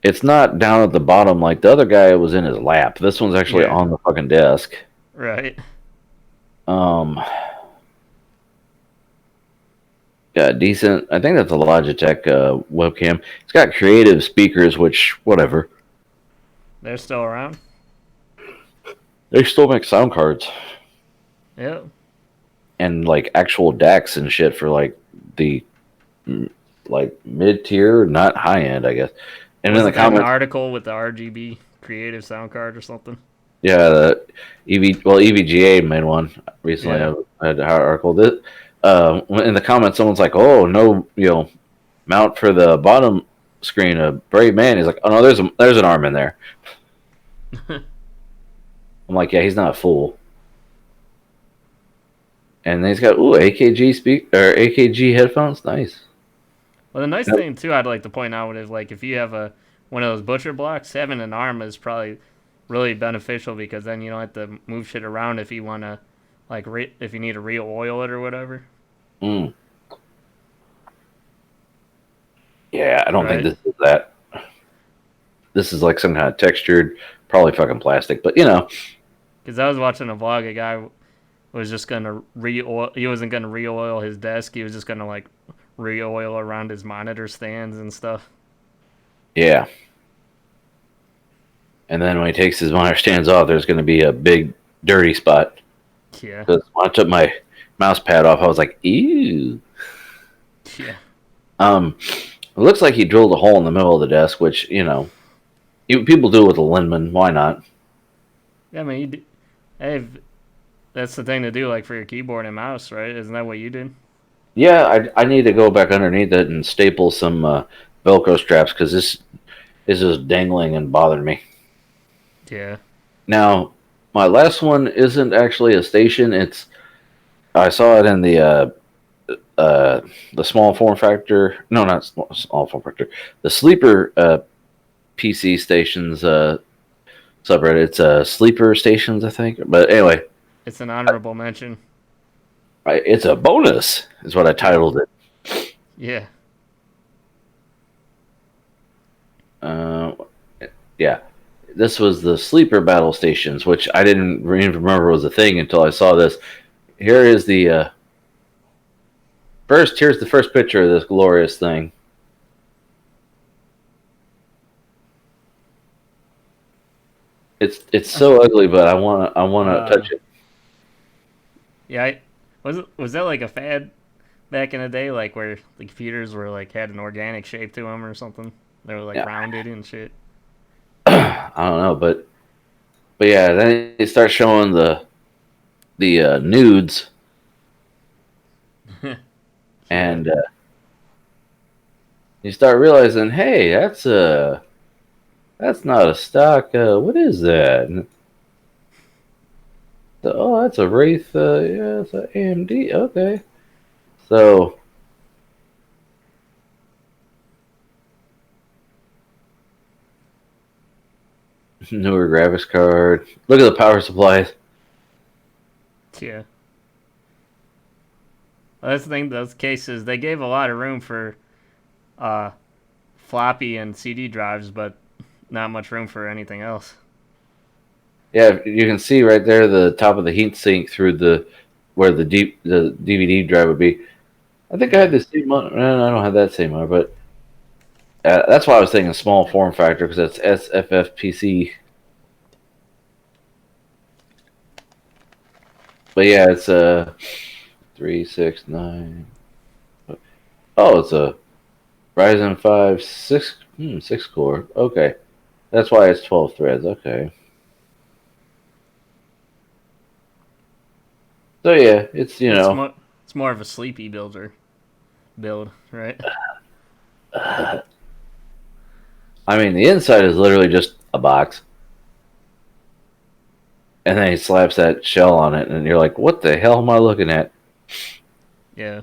it's not down at the bottom like the other guy was in his lap. This one's actually on the fucking desk. Right. Got decent. I think that's a Logitech webcam. It's got creative speakers, which whatever. They're still around. They still make sound cards. Yep. And like actual DACs and shit for like the mid tier, not high end, I guess. And in the comments, an article with the RGB creative sound card or something. Yeah, the EVGA made one recently. Yeah. I had an article. In the comments, someone's like, "Oh no, mount for the bottom screen." A brave man. He's like, "Oh no, there's an arm in there." I'm like, "Yeah, he's not a fool." And then he's got AKG headphones. Nice. Well, the nice thing too, I'd like to point out is like if you have one of those butcher blocks, having an arm is probably really beneficial because then you don't have to move shit around if you want to, if you need to re-oil it or whatever. Yeah, I don't think this is that. This is like some kind of textured, probably fucking plastic, but Because I was watching a vlog, a guy was just gonna re-oil. He wasn't gonna re-oil his desk. He was just gonna re-oil around his monitor stands and stuff. Yeah. And then when he takes his monitor stands off, there's going to be a big dirty spot. Yeah. Because when I took my mouse pad off, I was like, ew. Yeah. It looks like he drilled a hole in the middle of the desk, which, people do with a Linman. Why not? Yeah, I mean, that's the thing to do, for your keyboard and mouse, right? Isn't that what you did? Yeah, I need to go back underneath it and staple some Velcro straps because this is just dangling and bothering me. Yeah. Now, my last one isn't actually a station. I saw it in the small form factor. No, not small form factor. The sleeper PC stations subreddit. It's sleeper stations, I think. But anyway, it's an honorable mention. It's a bonus, is what I titled it. Yeah. Yeah. this was the sleeper battle stations, which I didn't even remember was a thing until I saw this. Here is the here's the first picture of this glorious thing. It's so ugly, but I wanna touch it. Yeah, was that like a fad back in the day, like where the computers were like had an organic shape to them or something? They were like Yeah. rounded and shit. I don't know, but yeah, then they start showing the nudes, and you start realizing, hey, that's not a stock. What is that? Oh, that's a Wraith. Yeah, it's an AMD. Okay, so newer graphics card. Look at the power supplies. Yeah. Well, that's the thing. Those cases they gave a lot of room for uh, floppy and CD drives, but not much room for anything else. Yeah, you can see right there the top of the heat sink through the where the DVD drive would be. I think I had the same one. No, I don't have that same one, but that's why I was thinking small form factor because that's SFFPC. But yeah, it's a 369. Oh, it's a Ryzen 5 6 core. Okay, that's why it's 12 threads. Okay. So yeah, it's It's more of a sleepy build, right? I mean the inside is literally just a box, and then he slaps that shell on it, and you're like, what the hell am I looking at? Yeah.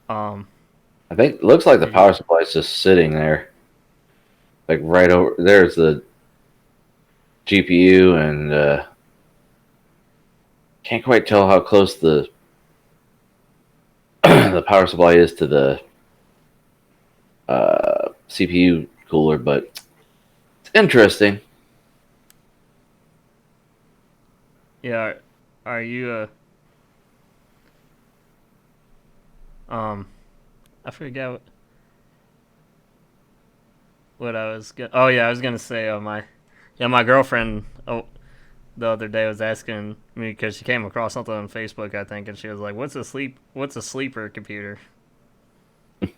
I think it looks like the power supply is just sitting there, like right over there's the GPU, and can't quite tell how close the the power supply is to the CPU cooler, but it's interesting. Yeah. Are you I forget what I was gonna. Oh yeah, I was gonna say. My girlfriend. The other day was asking me because she came across something on Facebook, I think, and she was like, What's a sleeper computer?" It's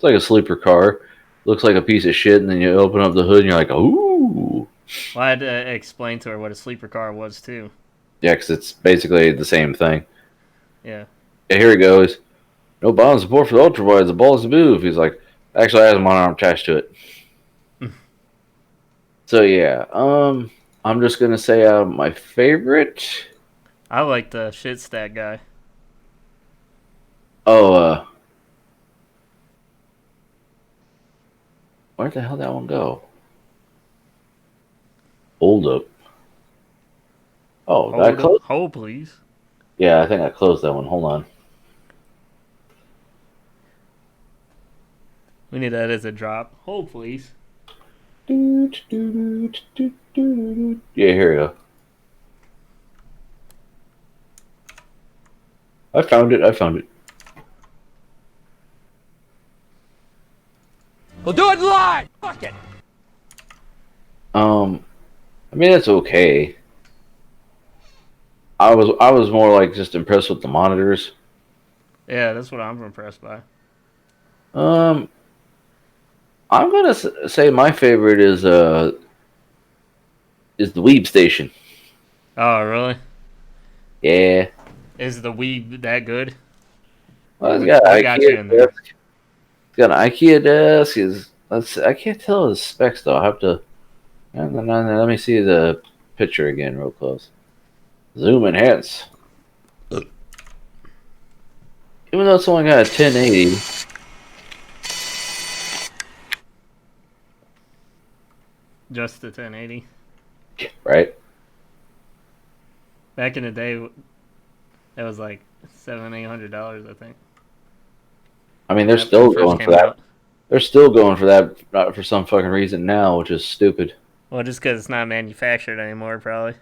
like a sleeper car. Looks like a piece of shit, and then you open up the hood, and you're like, ooh. Well, I had to explain to her what a sleeper car was too. Yeah, because it's basically the same thing. Yeah. Yeah, here he goes. No bond support for the ultrawides. The ball's to move. He's like, actually, I have a monitor attached to it. So yeah, I'm just gonna say my favorite. I like the shit stack guy. Oh, where the hell did that one go? Hold up. Oh, did I close? Hold, please. Yeah, I think I closed that one. Hold on. We need that as a drop. Hold, please. Yeah, here we go. I found it. We'll do it live! Fuck it! I mean it's okay. I was more like just impressed with the monitors. Yeah, that's what I'm impressed by. I'm gonna say my favorite is the Weeb Station. Oh, really? Yeah. Is the Wii that good? Well, it's got What got you in there? It's got an IKEA desk. I can't tell the specs though. I have to. Let me see the picture again, real close. Zoom enhance. Even though it's only got a 1080. Just the 1080. Right. Back in the day, it was like $700-800, I think. I mean, they're When it still first going came for that. out. They're still going for that for some fucking reason now, which is stupid. Well, just because it's not manufactured anymore, probably.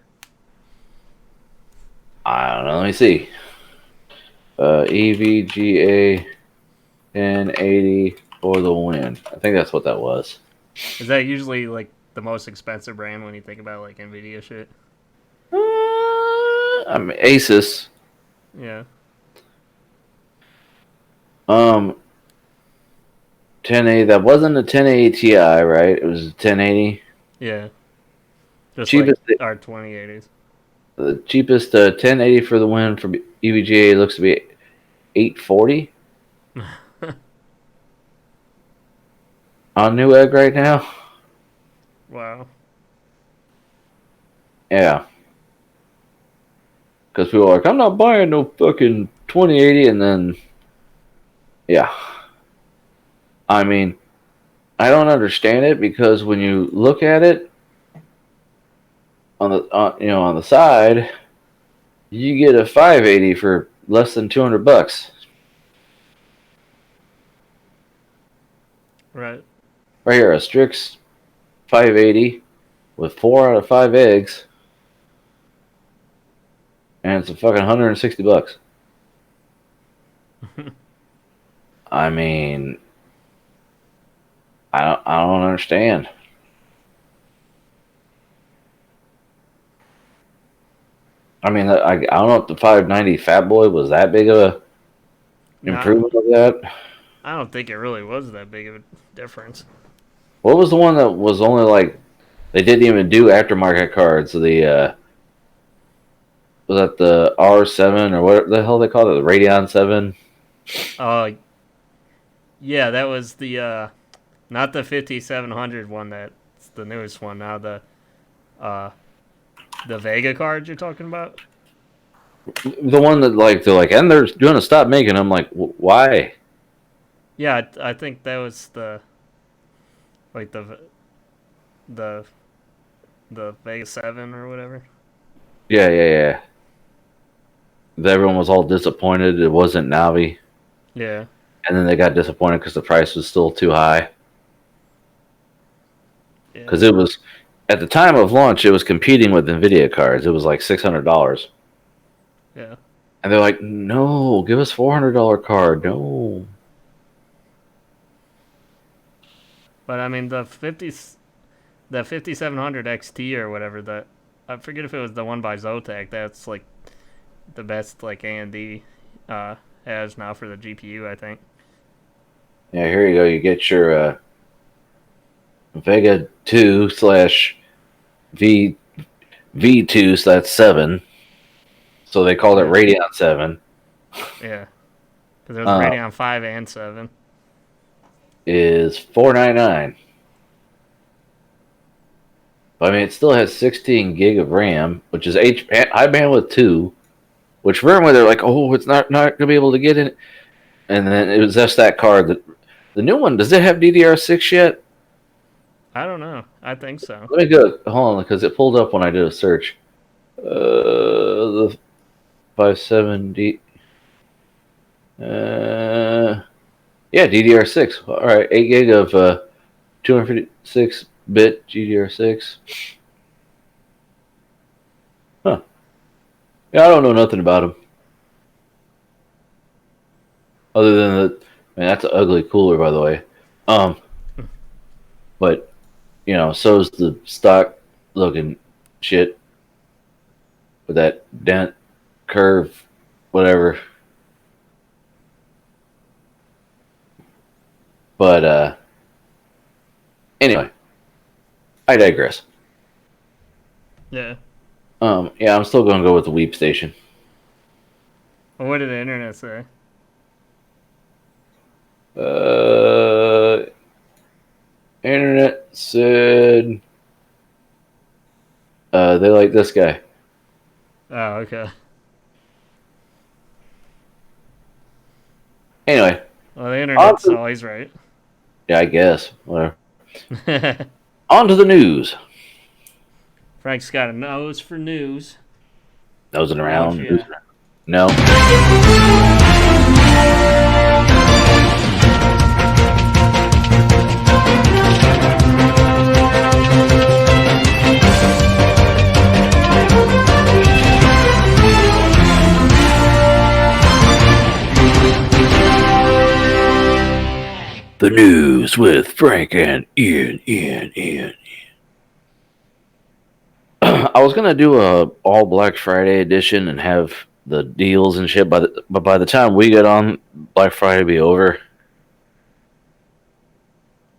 I don't know. Let me see. EVGA 1080 for the win. I think that's what that was. Is that usually like the most expensive brand when you think about like Nvidia shit? I mean, Asus. Yeah. 1080. That wasn't a 1080 Ti, right? It was a 1080. Yeah. Just Cheapest, like our 2080s. the cheapest 1080 for the win from EVGA looks to be 840 on Newegg right now. Wow. Yeah. Because people are like, I'm not buying no fucking 2080, and then, yeah. I mean, I don't understand it because when you look at it on the on the side, you get a 580 for less than $200. Right. Right here, a Strix 580 with 4 out of 5 eggs, and it's a fucking $160. I mean, I don't understand. I mean, I don't know if the 590 Fat Boy was that big of a improvement of that. I don't think it really was that big of a difference. What was the one that was only like they didn't even do aftermarket cards? The was that the R7 or what the hell they called it? The Radeon 7? Yeah, that was the not the 5700 one. That's the newest one now. The Vega card you're talking about. The one that like they're like, and they're going to stop making them. Like, why? Yeah, I think that was the the Vega 7 or whatever. Yeah. Everyone was all disappointed it wasn't Navi, Yeah. and then they got disappointed because the price was still too high. Because it was at the time of launch, it was competing with Nvidia cards. It was like $600. Yeah. And they're like, no, give us $400 card. No. But I mean the 5700 XT or whatever, I forget if it was the one by Zotac. That's like the best like AMD has now for the GPU, I think. Yeah, here you go. You get your Vega 2 slash V2, so that's 7. So they called it Radeon 7. Yeah. Because it was Radeon 5 and 7. Is $499. But I mean, it still has 16 gig of RAM, which is high bandwidth 2. Which VMware they're like, oh, it's not gonna be able to get in. And then it was just that card. The new one, does it have DDR6 yet? I don't know. I think so. Let me go. Hold on, because it pulled up when I did a search. The 570. Yeah, DDR6. All right, 8 gig of 256-bit GDR6. Huh. Yeah, I don't know nothing about them. Other than that, man, that's an ugly cooler, by the way. But, so's the stock looking shit with that dent, curve, whatever. But, anyway, I digress. Yeah. Yeah, I'm still going to go with the Weep Station. Well, what did the internet say? Internet said they like this guy. Oh, okay. Anyway. Well, the internet's always right. Yeah, I guess. Whatever. On to the news. Frank's got a nose for news. Nosing around. Yeah. No. The news with Frank and Ian. I was gonna do a all Black Friday edition and have the deals and shit, but by the time we get on, Black Friday will be over.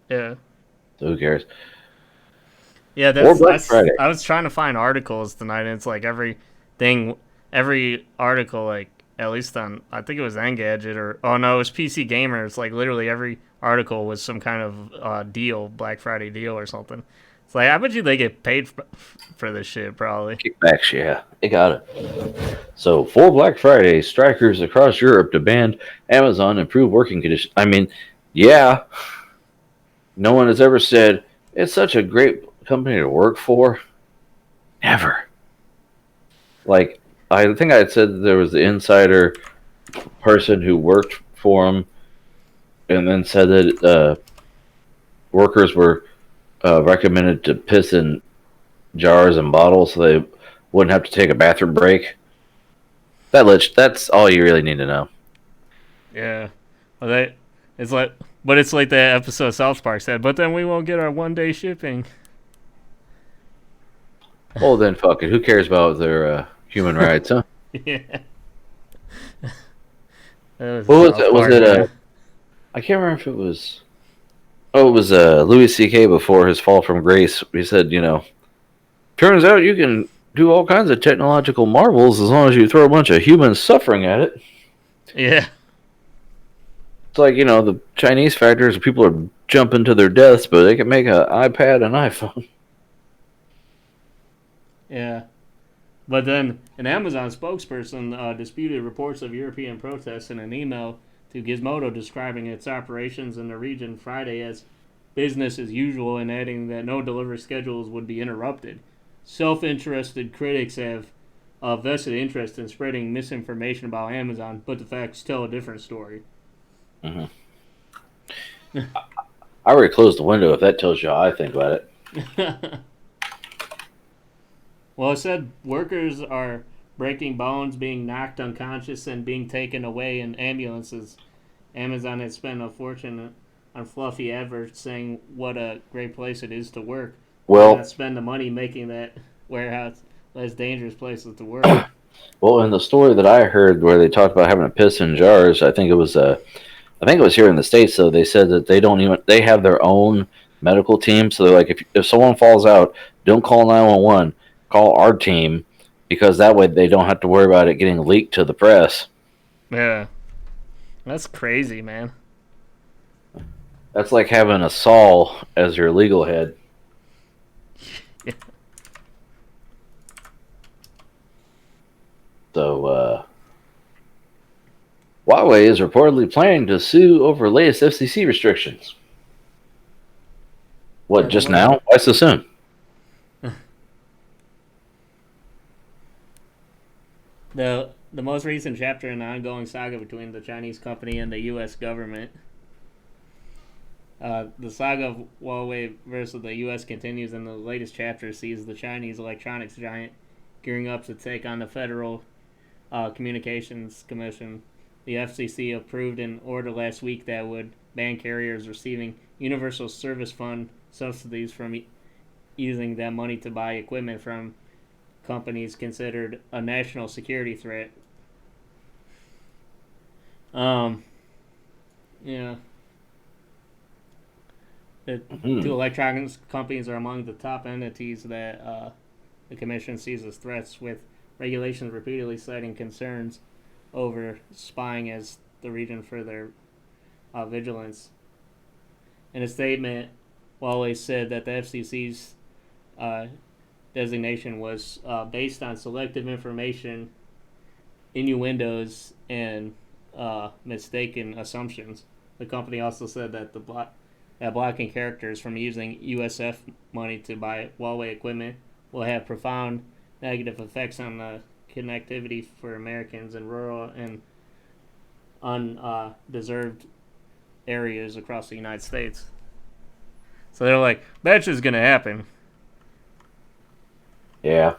Yeah. So who cares? Yeah, Or Black Friday. I was trying to find articles tonight, and it's like every article, like at least on, I think it was Engadget or oh no, it was PC Gamer. It's like literally every article was some kind of deal, Black Friday deal or something. It's like I bet you they get paid for this shit probably. Kickbacks, yeah, they got it. So for Black Friday, strikers across Europe demand Amazon improve working conditions. I mean, yeah, no one has ever said it's such a great company to work for. Never. Like, I think I had said that there was the insider person who worked for them, and then said that workers were recommended to piss in jars and bottles so they wouldn't have to take a bathroom break. That's all you really need to know. Yeah, well, it's like that episode of South Park said. But then we won't get our 1-day shipping. Well, then fuck it. Who cares about their human rights, huh? Yeah. What was it? Was it I can't remember if it was. Oh, it was Louis C.K. before his fall from grace. He said, turns out you can do all kinds of technological marvels as long as you throw a bunch of humans suffering at it. Yeah. It's like, the Chinese factories, people are jumping to their deaths, but they can make an iPad and iPhone. Yeah. But then an Amazon spokesperson disputed reports of European protests in an email to Gizmodo describing its operations in the region Friday as business as usual and adding that no delivery schedules would be interrupted. Self-interested critics have a vested interest in spreading misinformation about Amazon, but the facts tell a different story. Mm-hmm. I already closed the window if that tells you how I think about it. Well, it said workers are breaking bones, being knocked unconscious, and being taken away in ambulances. Amazon has spent a fortune on fluffy adverts saying what a great place it is to work. Well, Why not spend the money making that warehouse less dangerous places to work. Well, in the story that I heard where they talked about having to piss in jars, I think it was here in the States, though. They said that they have their own medical team. So they're like, if someone falls out, don't call 911, call our team, because that way they don't have to worry about it getting leaked to the press. Yeah. That's crazy, man. That's like having a Saul as your legal head. Yeah. So, Huawei is reportedly planning to sue over latest FCC restrictions. What, just now? Why so soon? The most recent chapter in the ongoing saga between the Chinese company and the U.S. government. The saga of Huawei versus the U.S. continues, and the latest chapter sees the Chinese electronics giant gearing up to take on the Federal Communications Commission. The FCC approved an order last week that would ban carriers receiving Universal Service Fund subsidies from using that money to buy equipment from companies considered a national security threat. Yeah. The two electronics companies are among the top entities that the Commission sees as threats, with regulations repeatedly citing concerns over spying as the reason for their vigilance. In a statement, Huawei said that the FCC's designation was based on selective information, innuendos, and mistaken assumptions. The company also said that blocking characters from using USF money to buy Huawei equipment will have profound negative effects on the connectivity for Americans in rural and undeserved areas across the United States. So they're like, that's just gonna happen. Yeah.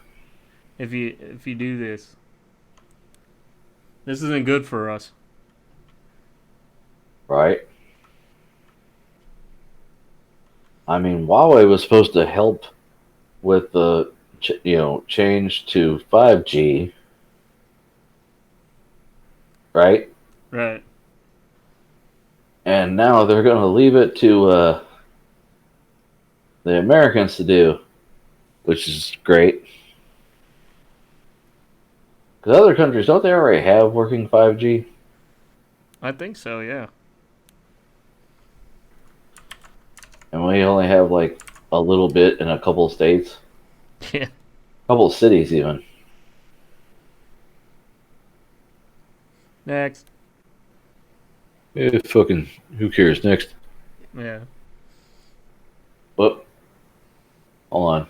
If you do this. This isn't good for us. Right. I mean, Huawei was supposed to help with the change to 5G, right? Right. And now they're going to leave it to the Americans to do, which is great. Because other countries, don't they already have working 5G? I think so, yeah. And we only have like a little bit in a couple of states, Yeah. a couple of cities even. Next. Eh, fucking, who cares? Next. Yeah. Whoop. Hold on.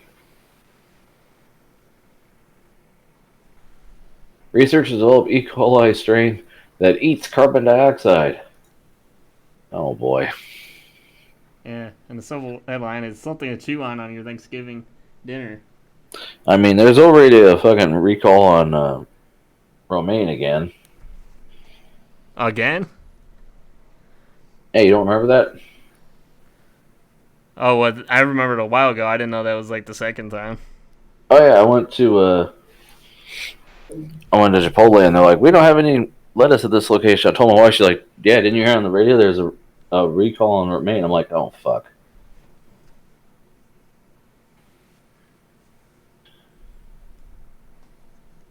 Researchers develop E. coli strain that eats carbon dioxide. Oh boy. Yeah. And the civil headline is something to chew on your Thanksgiving dinner. I mean, there's already a fucking recall on romaine again. Again? Hey, you don't remember that? Oh, well, I remembered a while ago. I didn't know that was like the second time. Oh yeah, I went to Chipotle and they're like, we don't have any lettuce at this location. I told my wife, she's like, yeah, didn't you hear on the radio there's a recall on romaine? I'm like, oh fuck.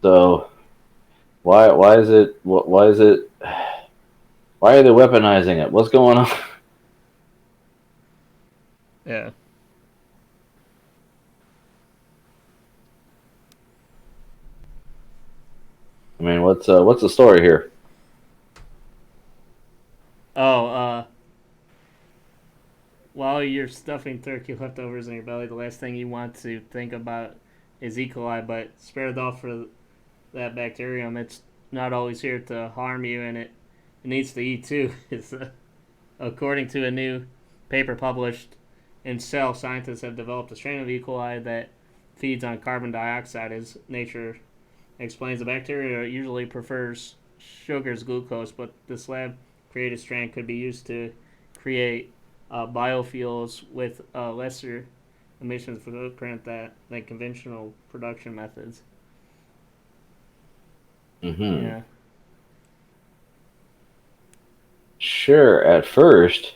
So why is it why is it why are they weaponizing it? What's going on? Yeah. I mean, what's the story here? Oh, while you're stuffing turkey leftovers in your belly, the last thing you want to think about is E. coli, but spare the thought for that bacterium. It's not always here to harm you, and it needs to eat too. It's, according to a new paper published in Cell, scientists have developed a strain of E. coli that feeds on carbon dioxide, as nature explains. The bacteria usually prefers sugars glucose, but this lab created strain could be used to create biofuels with lesser emissions footprint than conventional production methods. Mm-hmm. Yeah. Sure, at first.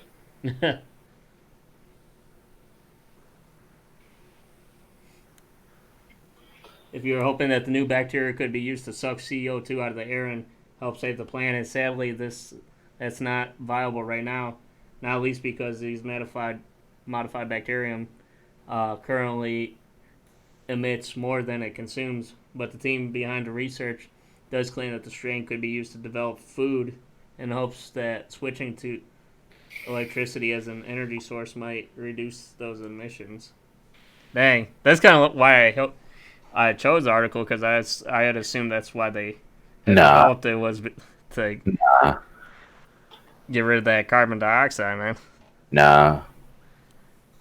If you were hoping that the new bacteria could be used to suck CO2 out of the air and help save the planet, sadly, that's not viable right now. Not least because these modified bacterium currently emits more than it consumes. But the team behind the research does claim that the strain could be used to develop food in hopes that switching to electricity as an energy source might reduce those emissions. Dang, that's kind of why I chose the article, because I had assumed that's why they had Nah. developed it, was to Nah. get rid of that carbon dioxide, man. Nah.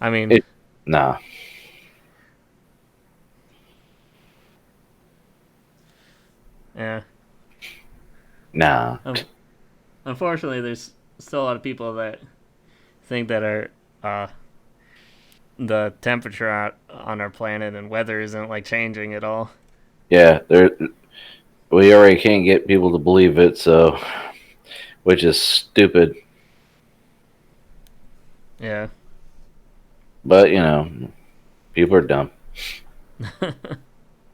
I mean, Nah. yeah. Nah. Unfortunately, there's still a lot of people that think that the temperature on our planet and weather isn't like changing at all. Yeah, we already can't get people to believe it, so which is stupid. Yeah. But people are dumb.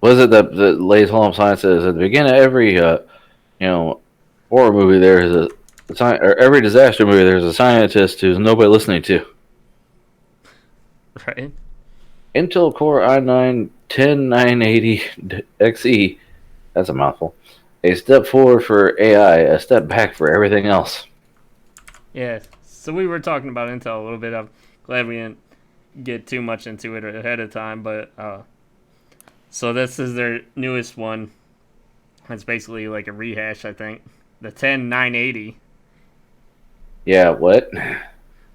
Was it the latest home science says at the beginning of every horror movie there is or every disaster movie there's a scientist who's nobody listening to. Right. Intel Core i9 10980XE. That's a mouthful. A step forward for AI, a step back for everything else. Yeah. So we were talking about Intel a little bit. I'm glad we didn't get too much into it ahead of time, but so this is their newest one. It's basically like a rehash, I think. The 10980 Yeah, what?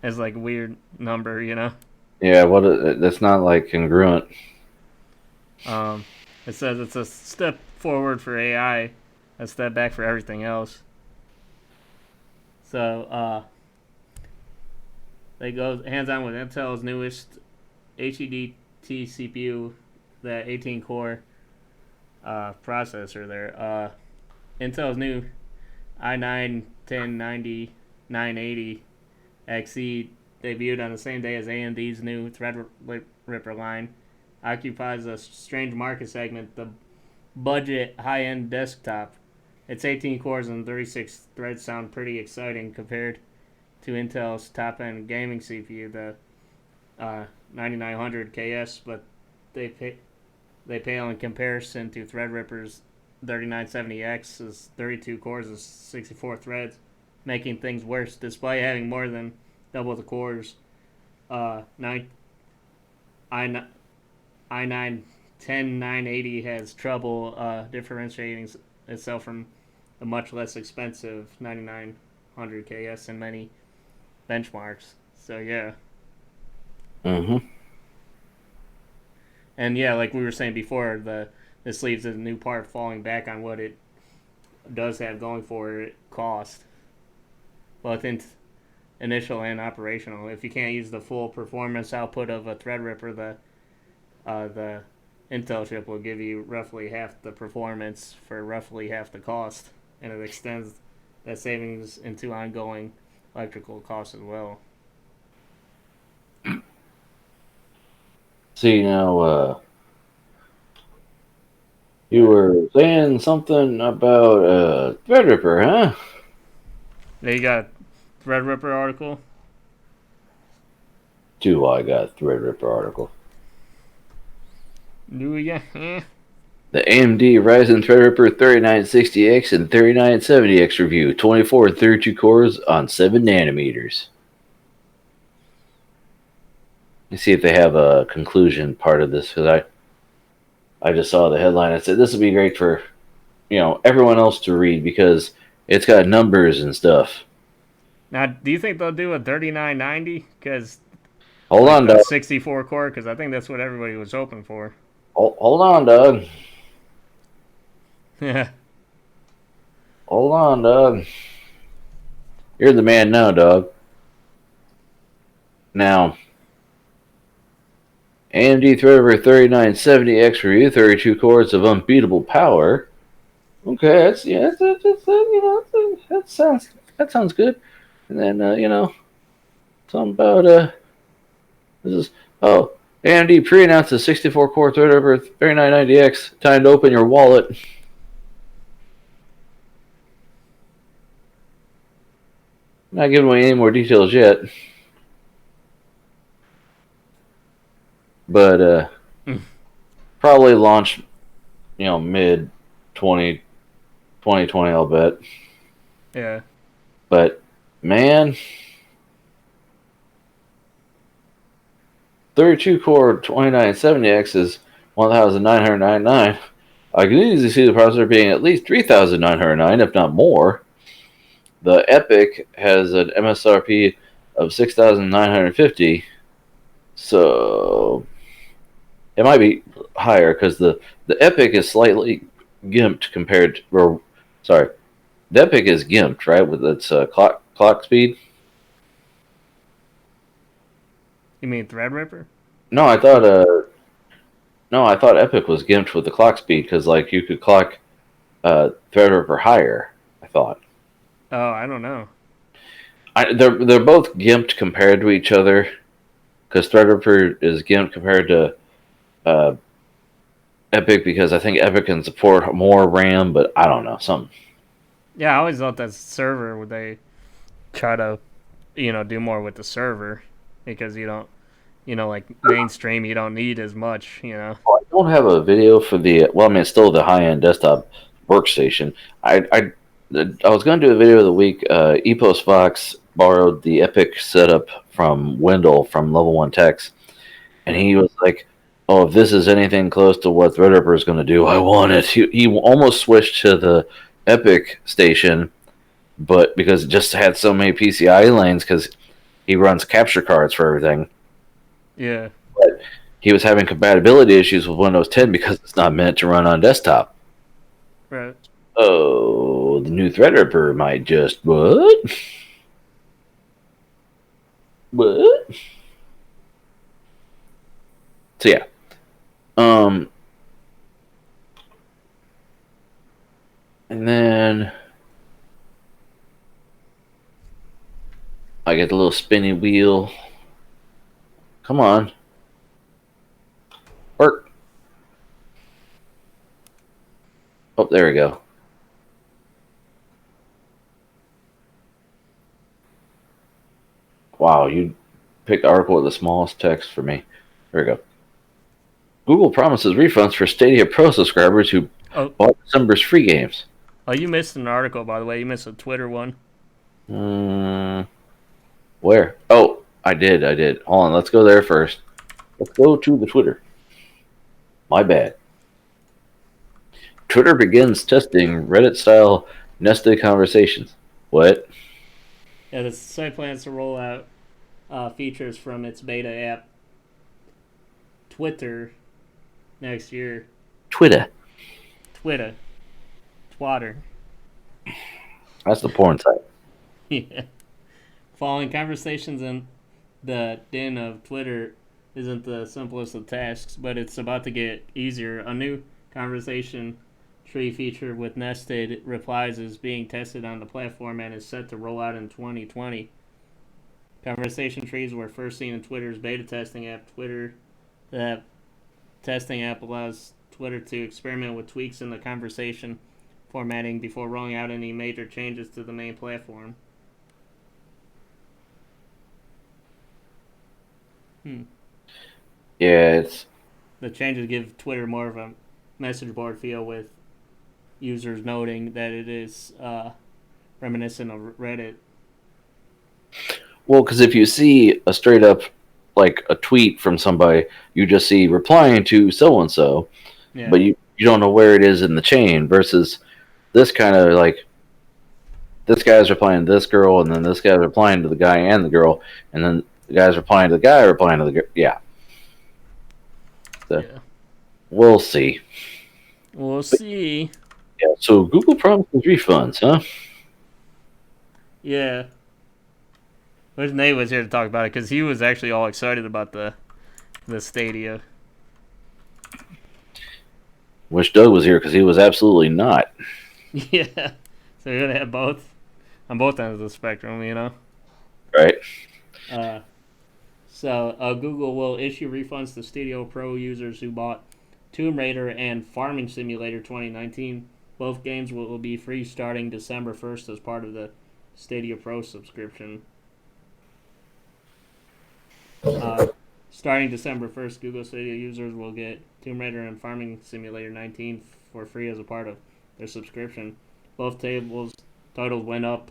is like a weird number, you know. Yeah, that's not like congruent. It says it's a step forward for AI, a step back for everything else. So They go hands on with Intel's newest HEDT CPU, that 18 core processor there. Intel's new i9 1090 980 XE debuted on the same day as AMD's new Threadripper line. Occupies a strange market segment, the budget high-end desktop. Its 18 cores and 36 threads sound pretty exciting compared to Intel's top-end gaming CPU, the 9900 KS, but they pale in comparison to Threadripper's 3970X's 32 cores and 64 threads, making things worse. Despite having more than double the cores, i9 10980 has trouble differentiating itself from the much less expensive 9900 KS in many benchmarks. So yeah. Mm-hmm. And yeah, like we were saying before, this leaves a new part falling back on what it does have going for it cost, both in initial and operational. If you can't use the full performance output of a Threadripper, the Intel chip will give you roughly half the performance for roughly half the cost, and it extends that savings into ongoing electrical costs as well. See, now, you were saying something about Threadripper, huh? There you got a Threadripper article. I got a Threadripper article. Do ya? The AMD Ryzen Threadripper 3960X and 3970X review. 24 and 32 cores on 7 nanometers. Let's see if they have a conclusion part of this, because I just saw the headline and said this would be great for, everyone else to read because it's got numbers and stuff. Now, do you think they'll do a 3990? Because hold on, Doug. 64 core, because I think that's what everybody was hoping for. Hold on, Doug. Yeah. Hold on, Doug. You're the man now, Doug. Now, AMD Threadripper 3970X review, 32 cores of unbeatable power. Okay, that sounds good. And then something about this is AMD pre-announced the 64-core Threadripper 3990X. Time to open your wallet. Not giving away any more details yet. But probably launch, mid 2020, I'll bet. Yeah. But man, 32 core 2970X is 1,999. I can easily see the processor being at least 3,909, if not more. The Epic has an MSRP of 6,950, so it might be higher because the Epic is slightly gimped compared to, the Epic is gimped, right, with its clock speed. You mean Threadripper? No, I thought Epic was gimped with the clock speed because you could clock Threadripper higher. I thought. Oh, I don't know. They're both gimped compared to each other because Threadripper is gimped compared to Epic because I think Epic can support more RAM, but I don't know, something. Yeah, I always thought that server would they try to, do more with the server because you don't, mainstream you don't need as much, Well, I don't have a video for it's still the high-end desktop workstation. I was going to do a video of the week. Epos Fox borrowed the Epic setup from Wendell from Level 1 Techs, and he was like, "Oh, if this is anything close to what Threadripper is going to do, I want it." He almost switched to the Epic station, but because it just had so many PCIe lanes, because he runs capture cards for everything. Yeah. But he was having compatibility issues with Windows 10 because it's not meant to run on desktop. Right. Oh, the new Threadripper might just what? What? So yeah. And then I get the little spinny wheel. Come on. Work. Oh, there we go. Wow, you picked the article with the smallest text for me. There we go. Google promises refunds for Stadia Pro subscribers who Oh, bought December's free games. oh, you missed an article, by the way. You missed a Twitter one. Where? Oh, I did. Hold on, let's go there first. Let's go to the Twitter. My bad. Twitter begins testing Reddit-style nested conversations. What? Yeah, the site plans to roll out features from its beta app, Twitter, next year. Twitter. Twitter. Twatter. That's the porn site. Yeah. Following conversations in the den of Twitter isn't the simplest of tasks, but it's about to get easier. A new conversation tree feature with nested replies is being tested on the platform and is set to roll out in 2020. Conversation trees were first seen in Twitter's beta testing app. The testing app allows Twitter to experiment with tweaks in the conversation formatting before rolling out any major changes to the main platform. Yeah, it's The changes give Twitter more of a message board feel, with users noting that it is reminiscent of Reddit. well, because if you see a straight up like a tweet from somebody, you just see replying to so and so, Yeah. but you don't know where it is in the chain. Versus this kind of like this guy's replying to this girl, and then this guy's replying to the guy and the girl, and then the guy's replying to the guy replying to the girl. Yeah. So, Yeah. we'll see. We'll see. Yeah. So Google promises refunds, huh? Yeah. Wish Nate was here to talk about it, because he was actually all excited about the Stadia. Wish Doug was here because he was absolutely not. Yeah. So you're gonna have both on both ends of the spectrum, you know. Right. So Google will issue refunds to Stadia Pro users who bought Tomb Raider and Farming Simulator 2019. Both games will be free starting December 1st as part of the Stadia Pro subscription. Starting December 1st, Google Stadia users will get Tomb Raider and Farming Simulator 19 for free as a part of their subscription. Both titles went up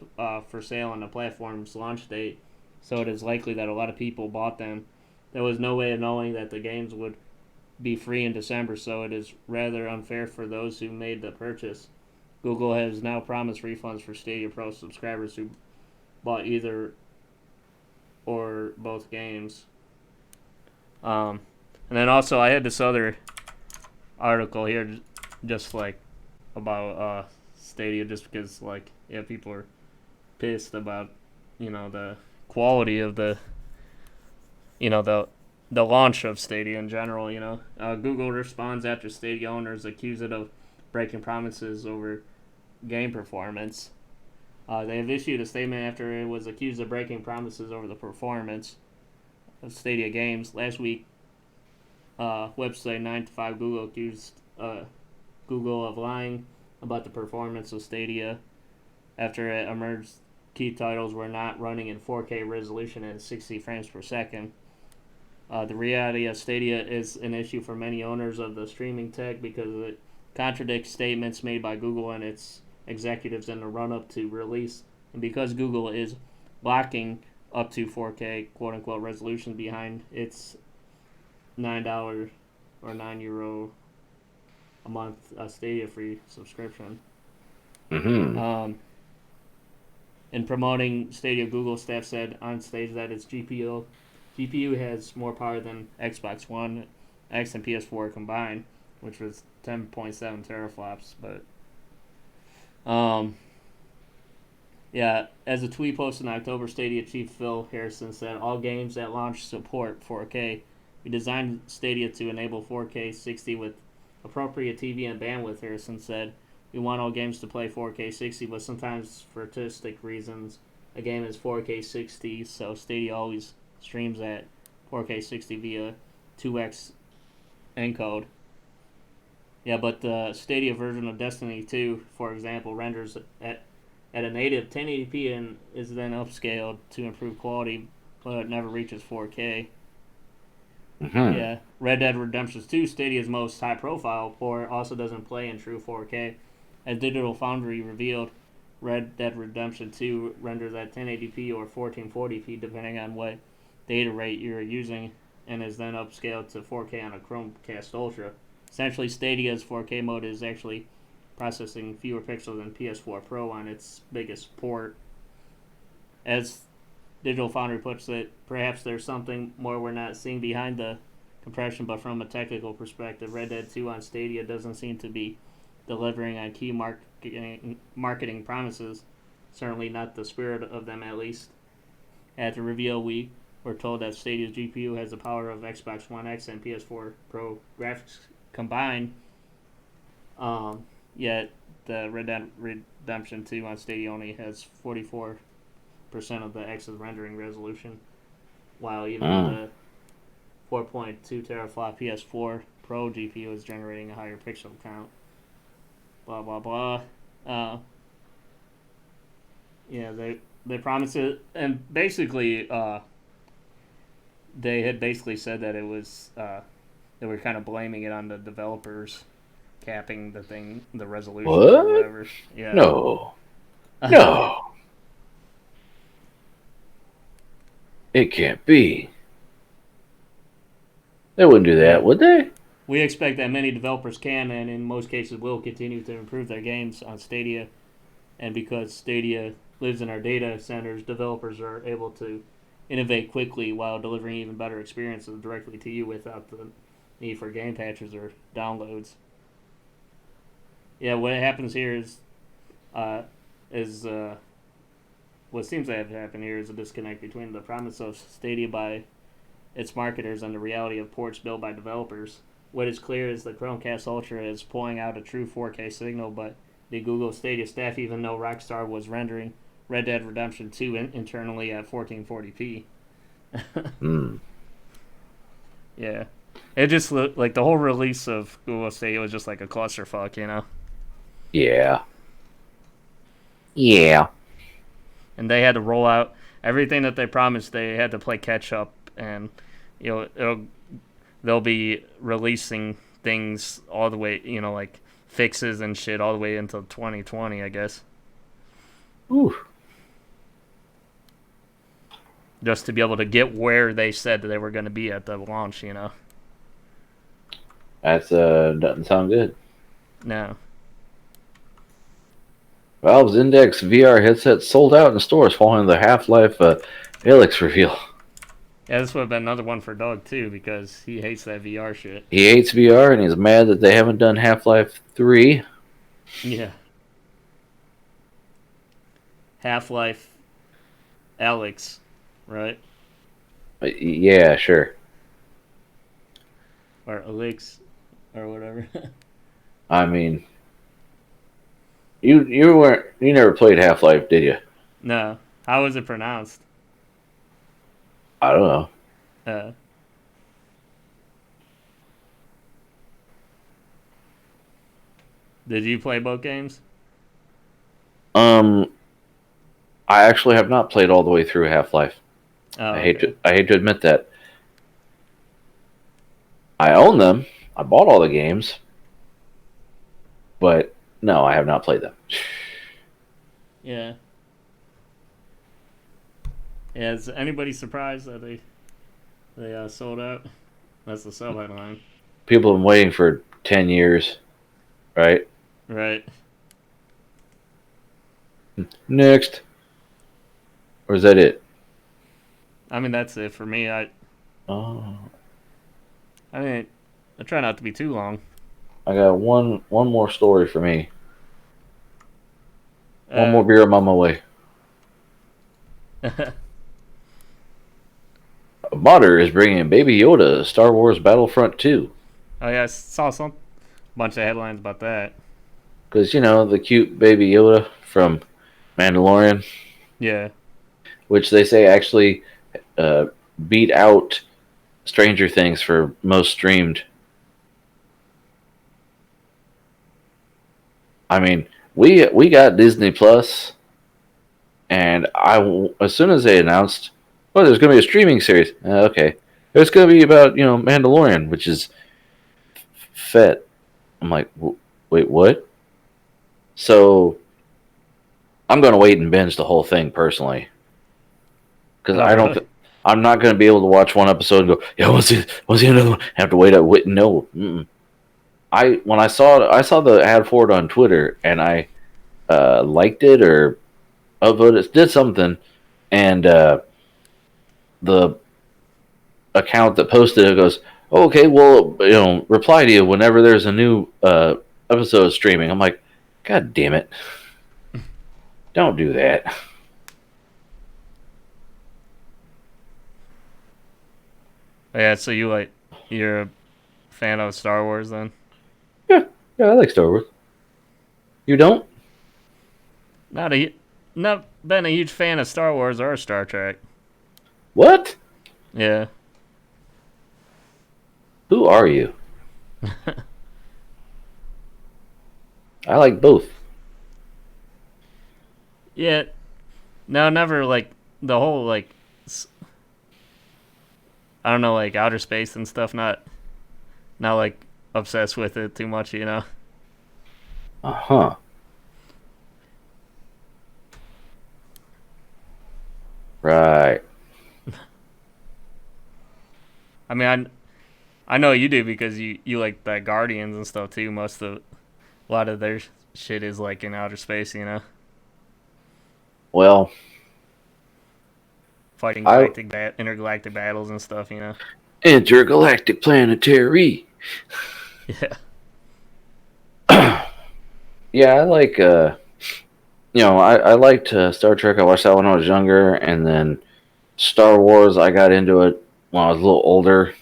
for sale on the platform's launch date, so it is likely that a lot of people bought them. There was no way of knowing that the games would be free in December, so it is rather unfair for those who made the purchase. Google has now promised refunds for Stadia Pro subscribers who bought either or both games. And then also I had this other article here, just like about Stadia, just because like people are pissed about the quality of the the launch of Stadia in general. Google responds after Stadia owners accuse it of breaking promises over game performance. They have issued a statement after it was accused of breaking promises over the performance of Stadia games. Last week, website 9to5 Google accused Google of lying about the performance of Stadia after it emerged key titles were not running in 4K resolution and 60 frames per second. The reality of Stadia is an issue for many owners of the streaming tech because it contradicts statements made by Google and its executives in the run-up to release, and because Google is locking up to 4K quote-unquote resolution behind its $9 or €9 a month Stadia free subscription. Mm-hmm. In promoting Stadia, Google staff said on stage that its GPU has more power than Xbox One, X, and PS4 combined, which was 10.7 teraflops. But Yeah, as a tweet posted in October, Stadia chief Phil Harrison said, "All games at launch support 4K. We designed Stadia to enable 4K 60 with appropriate TV and bandwidth," Harrison said. "We want all games to play 4K 60, but sometimes for artistic reasons, a game is 4K 60, so Stadia always streams at 4K 60 via 2x encode." Yeah, but the Stadia version of Destiny 2, for example, renders at a native 1080p and is then upscaled to improve quality, but it never reaches 4K. Mm-hmm. Yeah, Red Dead Redemption 2, Stadia's most high-profile port, also doesn't play in true 4K. As Digital Foundry revealed, Red Dead Redemption 2 renders at 1080p or 1440p depending on what data rate you're using, and is then upscaled to 4K on a Chromecast Ultra. Essentially, Stadia's 4K mode is actually processing fewer pixels than PS4 Pro on its biggest port. As Digital Foundry puts it, perhaps there's something more we're not seeing behind the compression, but from a technical perspective, Red Dead 2 on Stadia doesn't seem to be delivering on key marketing promises. Certainly not the spirit of them, at least. At the reveal, we were told that Stadia's GPU has the power of Xbox One X and PS4 Pro graphics combined. Yet the Red Dead Redemption 2 on Stadia only has 44% of the X's rendering resolution, while even the 4.2 teraflop PS4 Pro GPU is generating a higher pixel count. Blah blah blah. Yeah, they promised it, and basically, they had basically said that it was they were kind of blaming it on the developers capping the resolution What? or whatever. Yeah. No. No. It can't be. They wouldn't do that, Yeah. would they? We expect that many developers can, and in most cases will, continue to improve their games on Stadia. And because Stadia lives in our data centers, developers are able to innovate quickly while delivering even better experiences directly to you without the need for game patches or downloads. Yeah, what happens here is what seems to have happened here is a disconnect between the promise of Stadia by its marketers and the reality of ports built by developers. What is clear is the Chromecast Ultra is pulling out a true 4K signal, but the Google Stadia staff even know Rockstar was rendering Red Dead Redemption 2 internally at 1440p. Yeah. It just looked like the whole release of Google Stadia was just like a clusterfuck, you know? Yeah. Yeah. And they had to roll out everything that they promised. They had to play catch up, and they'll be releasing things all the way, like fixes and shit all the way until 2020, I guess. Ooh. Just to be able to get where they said that they were going to be at the launch, That's doesn't sound good. No. Valve's Index VR headset sold out in stores following the Half-Life Alyx reveal. Yeah, this would have been another one for Doug, too, because he hates that VR shit. He hates VR and he's mad that they haven't done Half-Life 3. Yeah. Half-Life Alyx, right? Yeah, sure. Or Alyx, or whatever. I mean, you never played Half-Life, did you? No. How is it pronounced? I don't know. Did you play both games? I actually have not played all the way through Half-Life. Oh, I hate to admit that. I own them. I bought all the games, but no, I have not played them. Yeah. Yeah, is anybody surprised that they sold out? That's the sub-headline. People have been waiting for 10 years, right? Right. Next. Or is that it? I mean, that's it for me. I mean, I try not to be too long. I got one more story for me. One more beer, I'm on my way. A modder is bringing Baby Yoda to Star Wars Battlefront 2. Oh yeah, I saw some bunch of headlines about that. Because, you know, the cute Baby Yoda from Mandalorian, Yeah. which they say actually uh, beat out Stranger Things for most streamed. I mean, we got Disney Plus, and as soon as they announced, oh, there's going to be a streaming series. Okay, it's going to be about Mandalorian, which is Fett. I'm like, wait, what? So I'm going to wait and binge the whole thing personally, because Oh, I don't. really? I'm not going to be able to watch one episode and go, yeah, what's the another one? Have to wait. No. Mm-mm. When I saw the ad for it on Twitter, and I liked it or upvoted, did something, and the account that posted it goes, oh, okay, well, reply to you whenever there's a new episode streaming. I'm like, God damn it. Don't do that. Yeah, so you're a fan of Star Wars then? Yeah, I like Star Wars. You don't? Not been a huge fan of Star Wars or Star Trek. What? Yeah. Who are you? I like both. Yeah. No, never like the whole I don't know, like outer space and stuff. Not like obsessed with it too much, you know. Uh-huh. Right. I mean, I know you do because you like that Guardians and stuff too. A lot of their shit is like in outer space, you know, Well, fighting I intergalactic battles and stuff, you know. intergalactic planetary. Yeah. Yeah, I like I liked Star Trek. I watched that when I was younger, and then Star Wars. I got into it when I was a little older,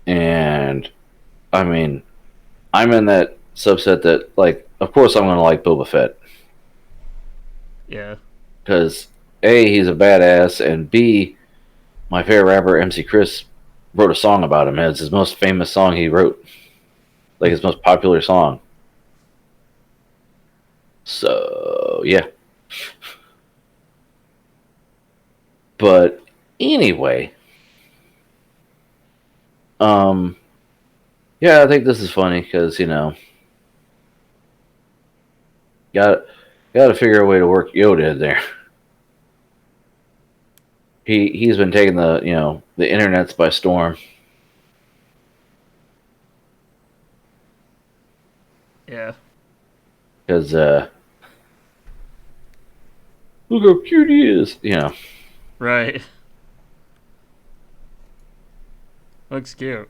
and I mean, I'm in that subset that, like, of course, I'm gonna like Boba Fett Yeah. because A, he's a badass, and B, my favorite rapper MC Chris wrote a song about him. It's his most famous song he wrote, like his most popular song. So yeah. But anyway, yeah, I think this is funny because got got to figure a way to work Yoda in there. He's been taking the internets by storm Yeah. because look how cute he is. Right. Looks cute.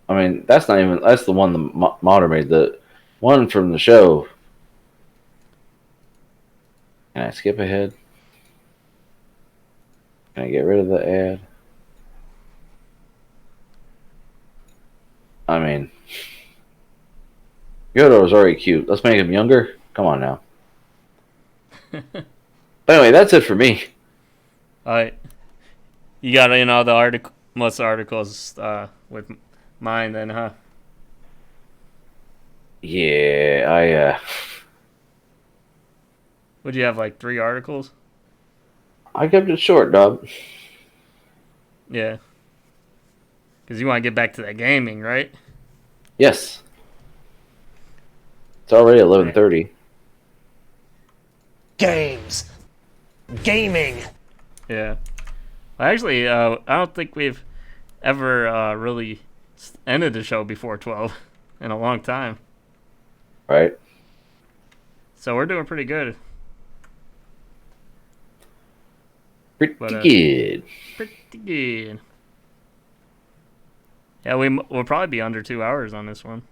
I mean, that's the one the modder made. The one from the show. Can I skip ahead? Can I get rid of the ad? I mean, Yoda was already cute. Let's make him younger. Come on now. But anyway, that's it for me. All right. You got the article, most articles with mine then, huh? Yeah, Would you have like 3 articles? I kept it short, dog. Yeah. Because you want to get back to that gaming, right? Yes. It's already 11:30. Games. Gaming. Yeah. Actually, I don't think we've ever really ended the show before 12 in a long time. Right? So we're doing pretty good. Pretty But, good. Pretty good. Yeah, we'll probably be under 2 hours on this one.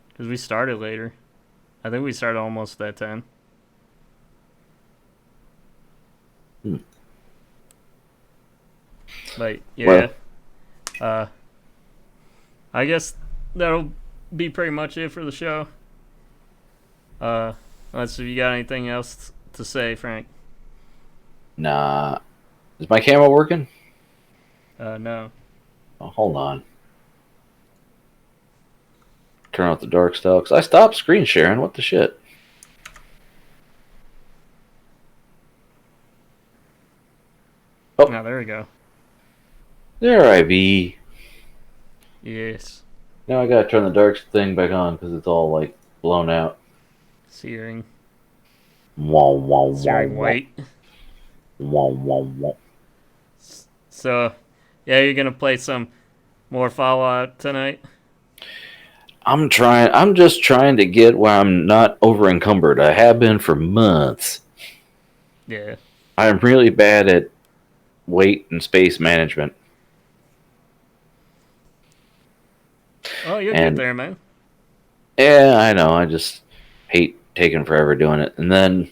Because we started later. I think we started almost at 10. Hmm. But yeah, Well, I guess that'll be pretty much it for the show. Unless if you got anything else to say, Frank. nah. Is my camera working? No. Oh, hold on. Turn off the dark style. Because I stopped screen sharing. What the shit? Oh, No, there we go. there I be. Yes. Now I gotta turn the dark thing back on because it's all like blown out. Searing. Wah, wah, wah, Searing wah. white. Wah, wah, wah. So, yeah, you're gonna play some more Fallout tonight? I'm trying. I'm just trying to get where I'm not over encumbered. I have been for months. Yeah. I'm really bad at weight and space management. Oh, you'll get And there, man. yeah, I know. I just hate taking forever doing it. And then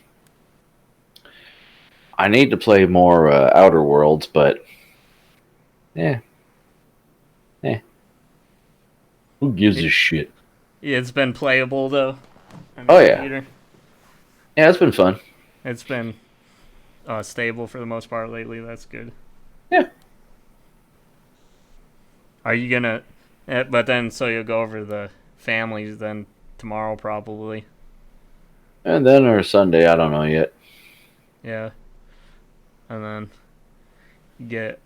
I need to play more Outer Worlds, but yeah, who gives a shit? Yeah, it's been playable though. On Oh your yeah, computer. yeah, it's been fun. It's been stable for the most part lately. That's good. Yeah. Are you gonna? But then, so you'll go over the families then tomorrow probably. And then or Sunday, I don't know yet. Yeah. And then you get.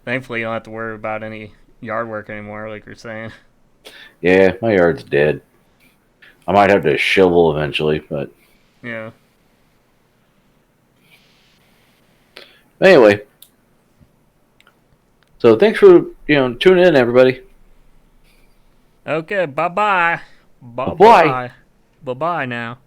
Thankfully, you don't have to worry about any yard work anymore, like you're saying. Yeah, my yard's dead. I might have to shovel eventually, but Yeah. anyway. So thanks for tuning in, everybody. Okay. Bye bye. Bye Bye-bye. bye. Bye bye now.